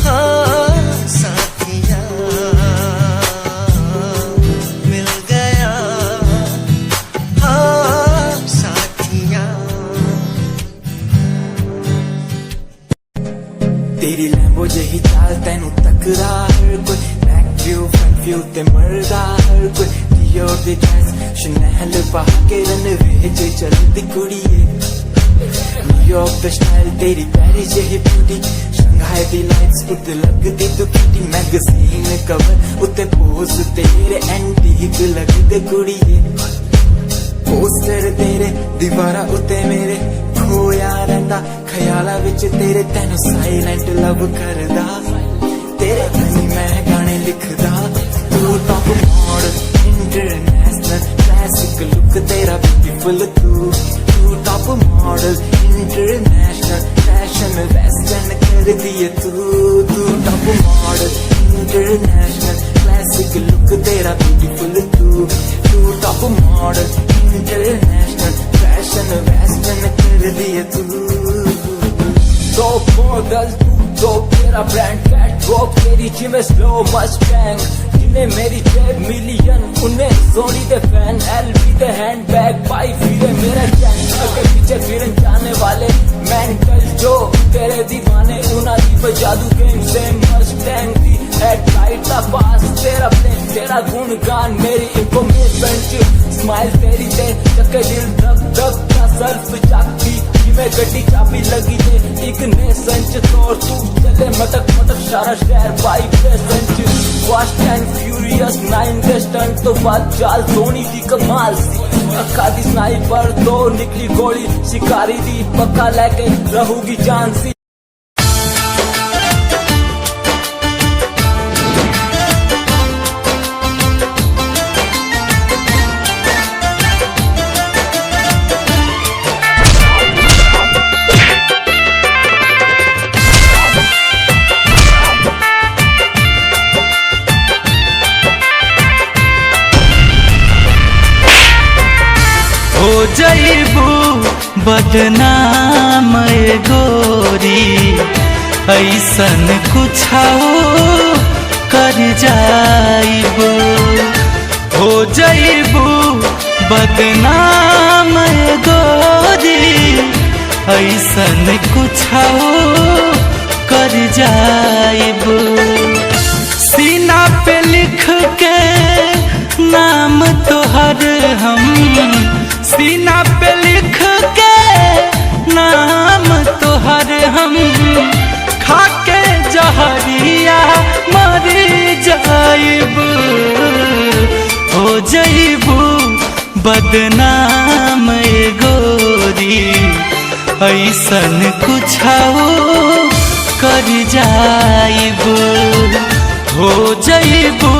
हाँ साथिया मिल गया हाँ साथिया तेरी लैम्बो जही चाल तैनू तकदा हर कोई बैक व्यू फ्रंट व्यू ते मरदा हर कोई दियो दी ड्रेस शनैल पहा के रनवे च चलदी कुड़िए न्यूयॉर्क दा स्टाइल तेरी पेरिस जही ब्यूटी शंघाई दी लाइट्स उत्ते लगदी तू किटी मैगजीन कवर उत्ते पोज तेरे एंटीक लगदे कुड़िए पोस्टर तेरे दीवारा उत्ते मेरे खोया रहिंदा ख्याला विच तेरे तैनू साइलेंट लव करदा तेरे धनी मैं गाने लिखदा तू top model international classic look तेरा ब्यूटीफुल तू top model international fashion western कर दिए तू top model international classic look तेरा ब्यूटीफुल तू top model international fashion western कर दिए तू टॉप मॉडल तू तेरा ब्रांड कैट वॉक तेरी जिम स्लो मस्टैंग जिन्हें मेरी जेब मिलियन उन्हें सोनी दे फैन एलबी दे हैंडबैग पाई फिरे मेरा चैन आगे पीछे फिरन जाने वाले मेंटल जो तेरे दीवाने उना दी जादू गेम से मस्टैंग दी हेडलाइट दा पास तेरा प्लेन तेरा गुणगान मेरी इंफॉर्मेशन स्माइल तेरी ते चक्के दिल धक धक का सर्फ जागती जिਵੇਂ ਗੱਡੀ ਚਾਬੀ ਲੱਗੀ ਤੇ ਇੱਕ ਨੇ ਸੰਚ ਤੋੜ ਤੂੰ ਚੱਲੇ ਮਟਕ ਮਟਕ ਸਾਰਾ ਸ਼ਹਿਰ ਵਾਈਬ੍ਰੇਸ਼ਨ ਚ ਫਾਸਟ ਐਂਡ ਫਿਊਰੀਅਸ 9 ਦੇ ਸਟੰਟ ਤੋਂ ਬਾਅਦ ਚਾਲ ਧੋਨੀ ਦੀ ਕਮਾਲ ਸੀ ਅੱਖਾਂ ਦੀ ਸਨਾਈਪਰ ਤੋਂ ਨਿਕਲੀ ਗੋਲੀ ਸ਼ਿਕਾਰੀ ਦੀ ਪੱਕਾ ਲੈ ਕੇ ਰਹੂਗੀ ਜਾਨ ਸੀ हो जईबू बदनाम गोरी ऐसन कुछ कर जाइबू हो जईबू बदनाम गोरी ऐसन कुछ कर जाइबू सीना पे लिख के नाम तोहर हम सीना पे लिख के नाम तोहर हम खाके जहरिया मर जाइब हो जइबू बदनाम गोरी ऐसन कुछ कर जाइब हो जइबू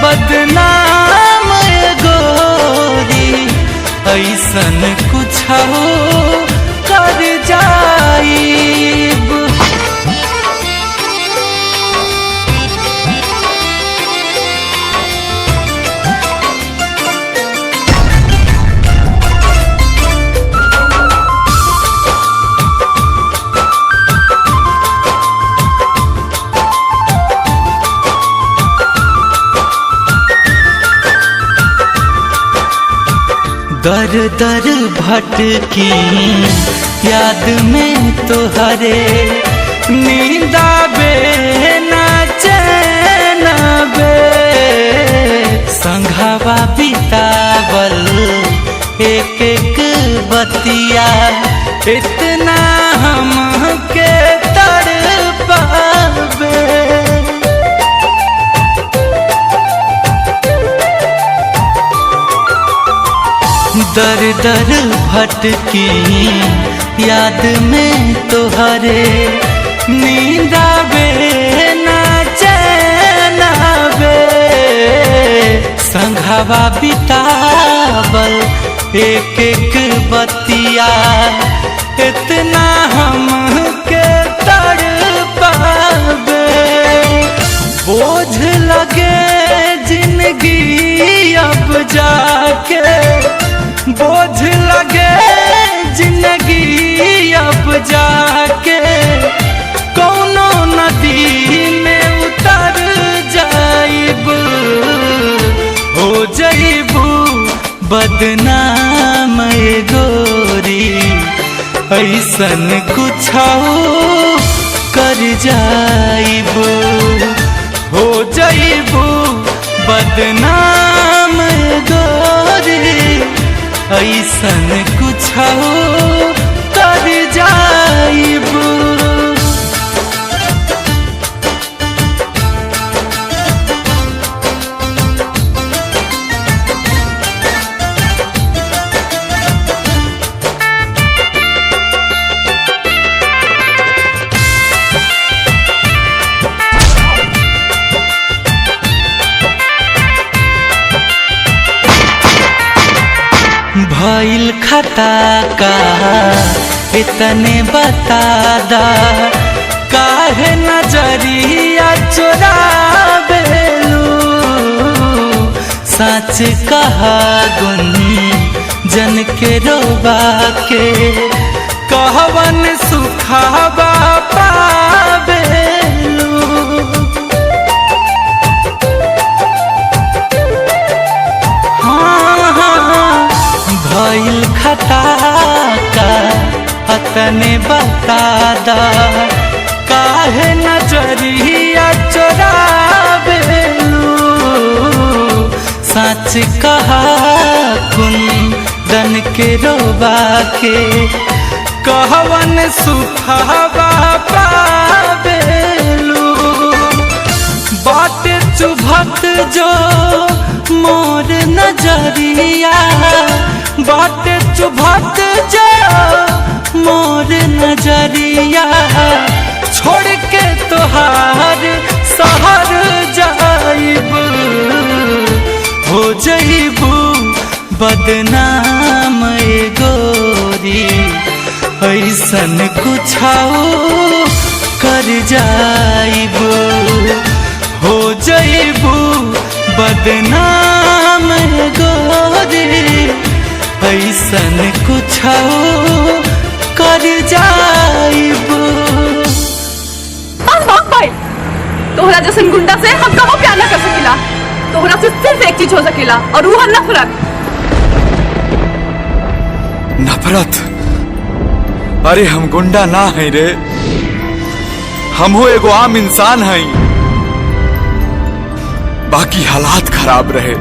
बदनाम गोरी ऐसन कुछ कर जाइब दर दर भटकी याद में तुहरे नींद आवे ना चैन बे संघवा बितावल एक एक बतिया इतना हमके तड़पावे दर दर भटकी याद में तुहरे नींद आवे ना चैन आवे संघवा बितावल एक एक बतिया इतना हमके तड़पावे बोझ लगे जिंदगी अब जाके बोझ लगे जिंदगी अब जाके कौनो नदी में उतर जाइब हो जइबू बदनाम गोरी ऐसन कुछ कर जाइब हो जइबू बदनाम गोरी ऐसन कुछ कर जाइब भइल खता का इतने बता दा काहे नजरिया चुरावेलू सच कहा गुन जन के रोबा के कहवन सुखावा पावेलू भइल खता का अतने बता दा काहे नजरिया चोरावेलू सच कहा कुंदन के रोबा के कहवन सुखावा पावेलू बाटे चुभत जो मोर नजरिया बाटे चुभत जो मोर नजरिया छोड़ के तोहार शहर जाइब हो जइबू बदनाम गोरी ऐसन कुछ कर जाइबू हो जइबू बदनाम गोरी ऐसन कुछ कर जाइबू। तोहरा जैसन गुंडा से हम कबो प्यार न कर सकीला। तोहरा से सिर्फ एक चीज हो सकीला और वो है नफरत। नफरत? अरे हम गुंडा ना है रे, हम हो एगो आम इंसान हैं। बाकी हालात खराब रहे,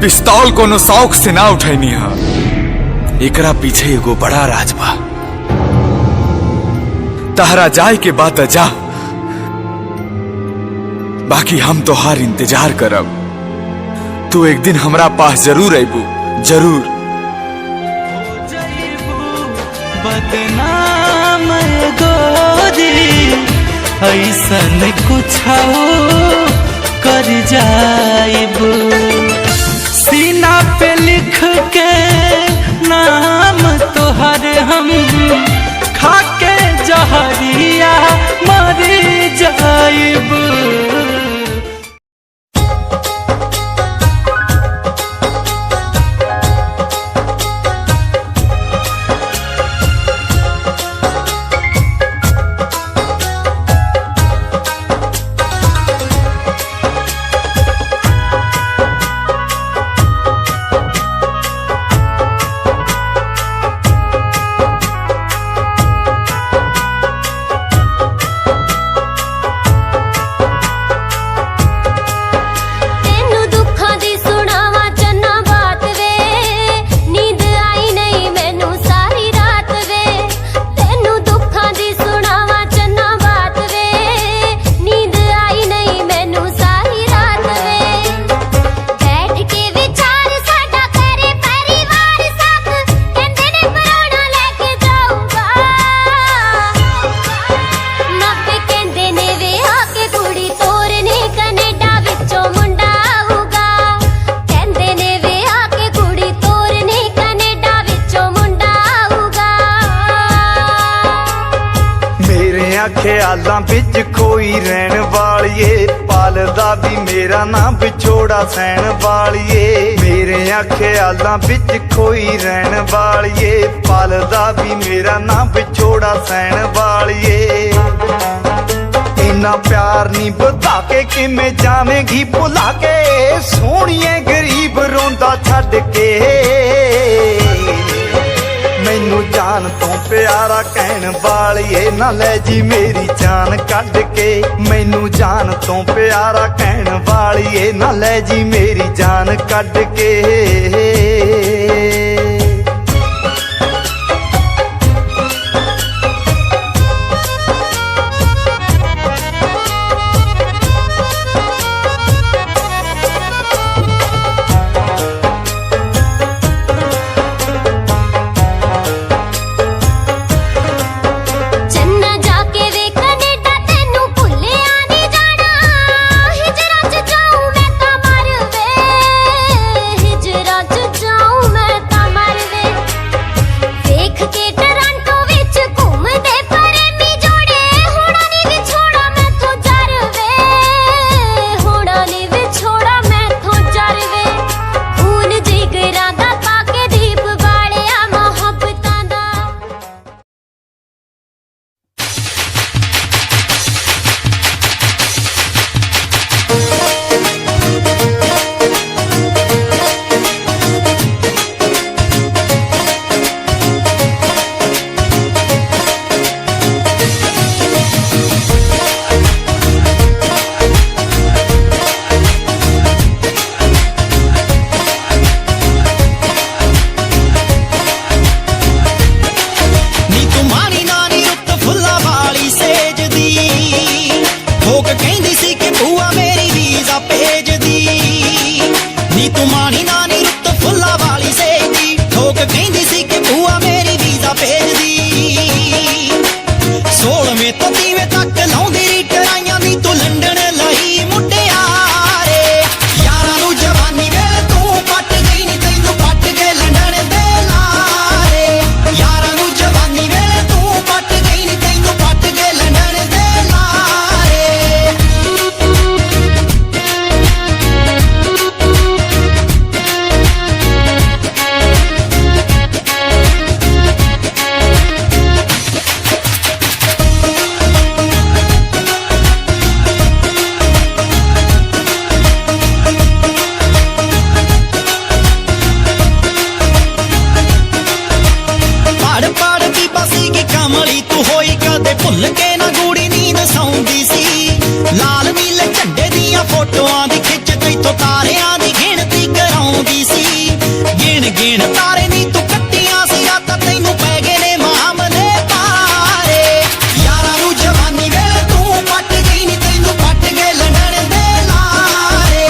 पिस्तौल कोनो शौक से ना उठैनी है। एकरा पीछे एगो बड़ा राज बा। तहरा जाए के बात जा, बाकी हम तोहार इंतजार करब। तू एक दिन हमरा पास जरूर आइबू, जरूर। बदनाम गोरी ऐसन कुछ कर जाइबू सीना पे लिख के नाम तोहर हम खाके जहरिया मर जाइबू। ख्यालां विच खोई रहन वालिए, पालदा भी मेरा नाम विछोड़ा सहन वालिए। मेरे ख्यालां विच खोई रहन वालिए, पालदा भी मेरा नाम विछोड़ा सहन वालिए। इन्ना प्यार नी बता के किमें जावेंगी भुला के, सोहणिए गरीब रोंदा छड्ड के। मैनू जान तो प्यारा कहन वालिए, ना ले जी मेरी जान कढ के। मैनू जान तो प्यारा कहन वालिए, ना ले जी मेरी जान कढ के। हिजरा च जाऊं मैं ता ਭੁੱਲ ਕੇ ਨਾ ਗੂੜੀ ਨੀਂਦ ਸੌਂਦੀ ਸੀ ਲਾਲ ਨੀਲੇ ਝੰਡੇ ਦੀਆਂ ਫੋਟੋਆਂ ਦੀ ਖਿੱਚ ਤੈਥੋਂ ਤਾਰਿਆਂ ਦੀ ਗਿਣਤੀ ਕਰਾਉਂਦੀ ਸੀ ਗਿਣ ਗਿਣ ਤਾਰੇ ਨੀ ਤੂੰ ਕੱਟੀਆਂ ਸੀ ਰਾਤਾਂ ਤੈਨੂੰ ਪੈ ਗਏ ਨੇ ਮਾਮਲੇ ਪਾਰੇ ਯਾਰਾਂ ਨੂੰ ਜਵਾਨੀ ਵੇਲੇ ਤੂੰ ਪੱਟ ਗਈ ਨੀ ਤੈਨੂੰ ਪੱਟ ਗਏ ਲੰਡਣ ਦੇ ਲਾਰੇ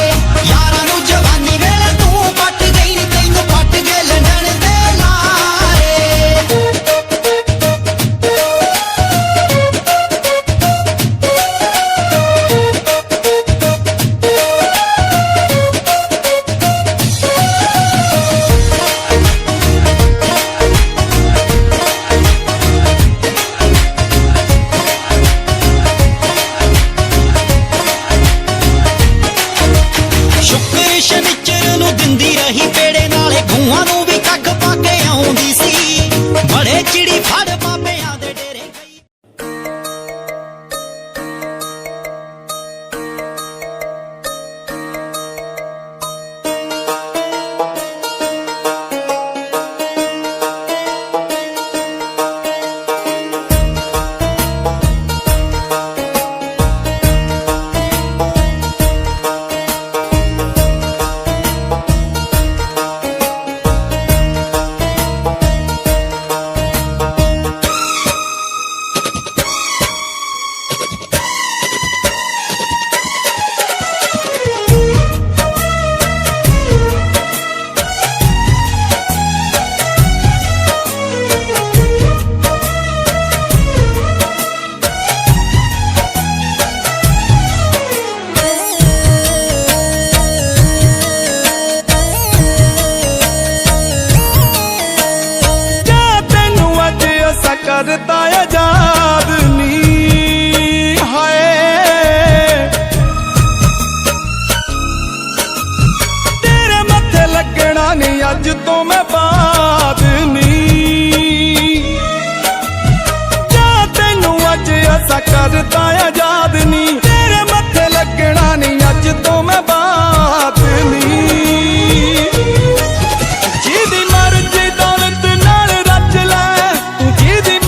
ਯਾਰਾਂ ਨੂੰ ਜਵਾਨੀ ਵੇਲੇ ਤੂੰ ਪੱਟ ਗਈ ਨੀ ਤੈਨੂੰ ਪੱਟ ਗਏ ਲੰਡਣ ਦੇ ਲਾਰੇ ਸ਼ੁਕਰ ਸ਼ਨੀਚਰ ਨੂੰ ਦਿੰਦੀ ਰਹੀ ਪੇੜੇ ਨਾਲੇ ਗੂਆਂ ਨੂੰ ਵੀ ਕੱਖ ਪਾ ਕੇ ਆਉਂਦੀ ਸੀ ਬੜੇ ਚਿੜੀ ਫੜ ਬਾਬਿਆਂ ਦੇ ਡੇਰੇ ਗਈ करता आजाद नी हाय तेरे मत्थे लगना नहीं अज तो मैं बात नी जा तेनू अज ऐसा करता आजाद नी तेरे मत्थे लगना नहीं अज तो मैं बात नी जिदी मर्जी दौलत नाल रच लै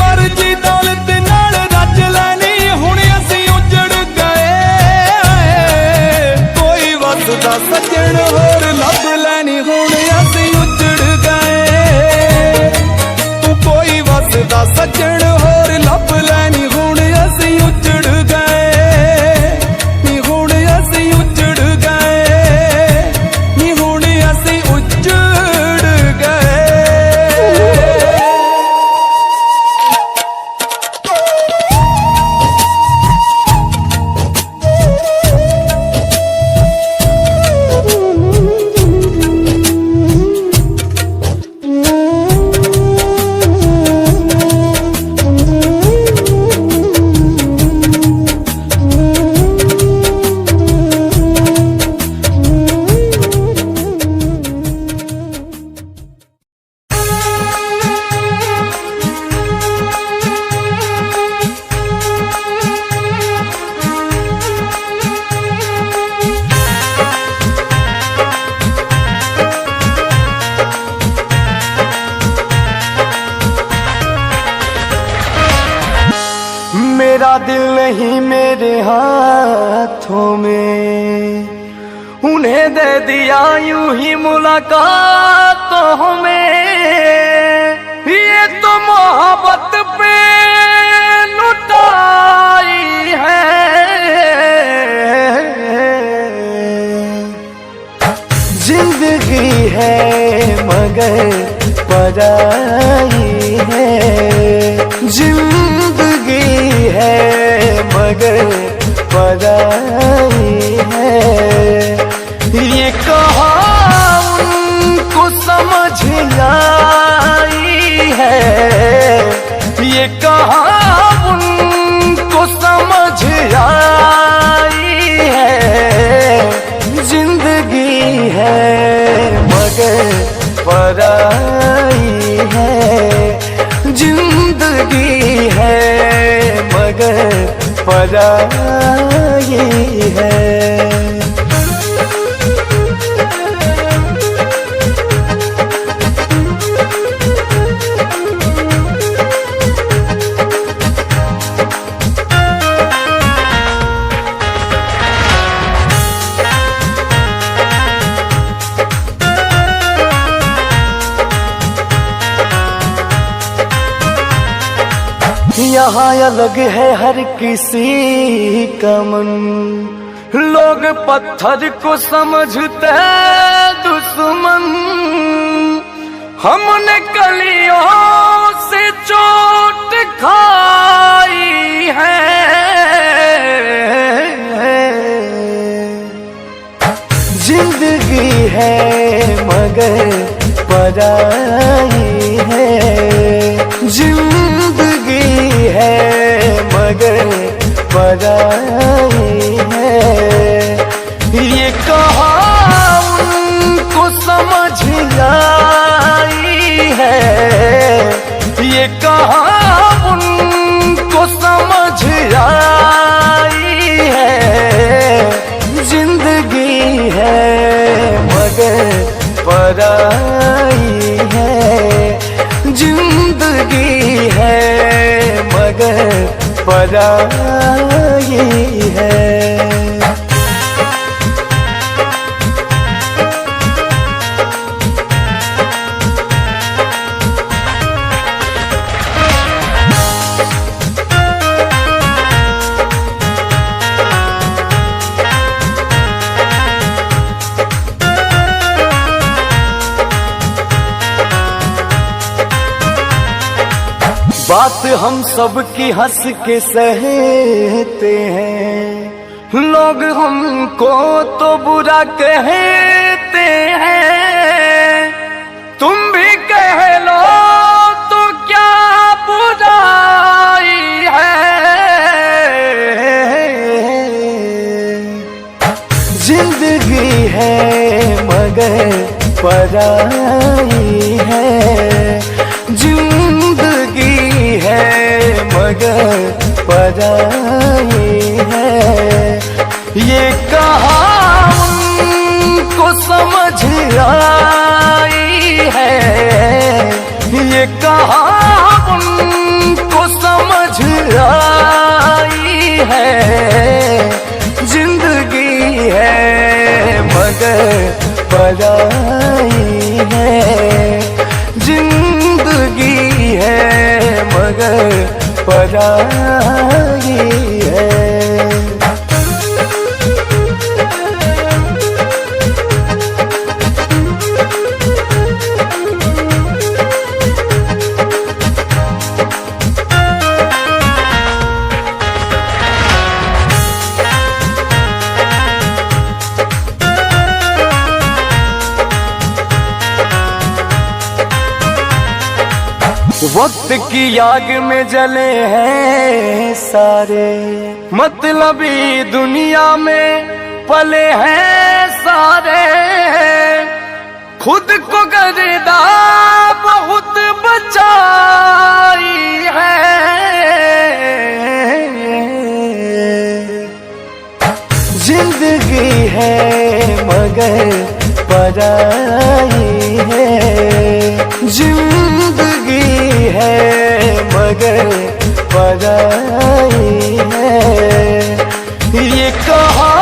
मर्जी दौलत नाल रच लैनी हुण असीं उजड़ गए कोई वसदा सज्जण होर लभ लैनी हुण असीं उजड़ गए तू कोई वसदा सज्जण होर लभ लैनी हुण असीं उजड़ गए नी हुण असीं उजड़ गए नी हुण असीं उजड़ गए मेरा दिल नहीं मेरे हाथों में उन्हें दे दिया यूं ही मुलाकातों में ये तो मोहब्बत पे लुटाई है जिंदगी है मगर पराई है जिंदगी है मगर पराई है ये कहा उनको समझ आई है ये कहा उनको समझ आई है जिंदगी है मगर पराई है जिंदगी है मगर पराई है यहाँ अलग है हर किसी का मन, लोग पत्थर को समझते दुश्मन, हमने कलियों से चोट खाई है, जिंदगी है मगर पराई है, जिंदगी है मगर पराई है, ये कहा उनको समझ आई है, ये कहा उनको समझ आई है, जिंदगी है मगर पराई है, जिंदगी है मगर पराई है। बात हम सब की हंस के सहते हैं, लोग हमको तो बुरा कहते हैं, तुम भी कह लो तो क्या बुराई है, जिंदगी है मगर पराई है, जिंदगी है मगर पराई है, ये कहा उनको समझ आई है, ये कहा उनको समझ आई है, जिंदगी है मगर पराई है, जिंदगी है मगर पराई है। वक्त की आग में जले हैं सारे, मतलबी दुनिया में पले हैं सारे, खुद को गर्दा बहुत बचाई है, जिंदगी है मगर पराई है, जिंदगी है मगर पराई है, ये कहा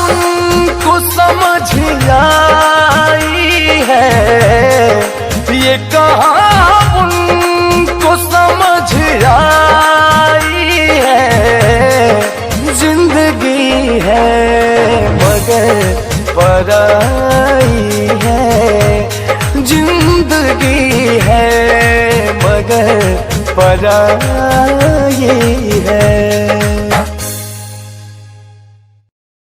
उनको समझ आई है, ये कहा उनको समझ आई है, जिंदगी है मगर पराई है, जिंदगी है मगर पराई है।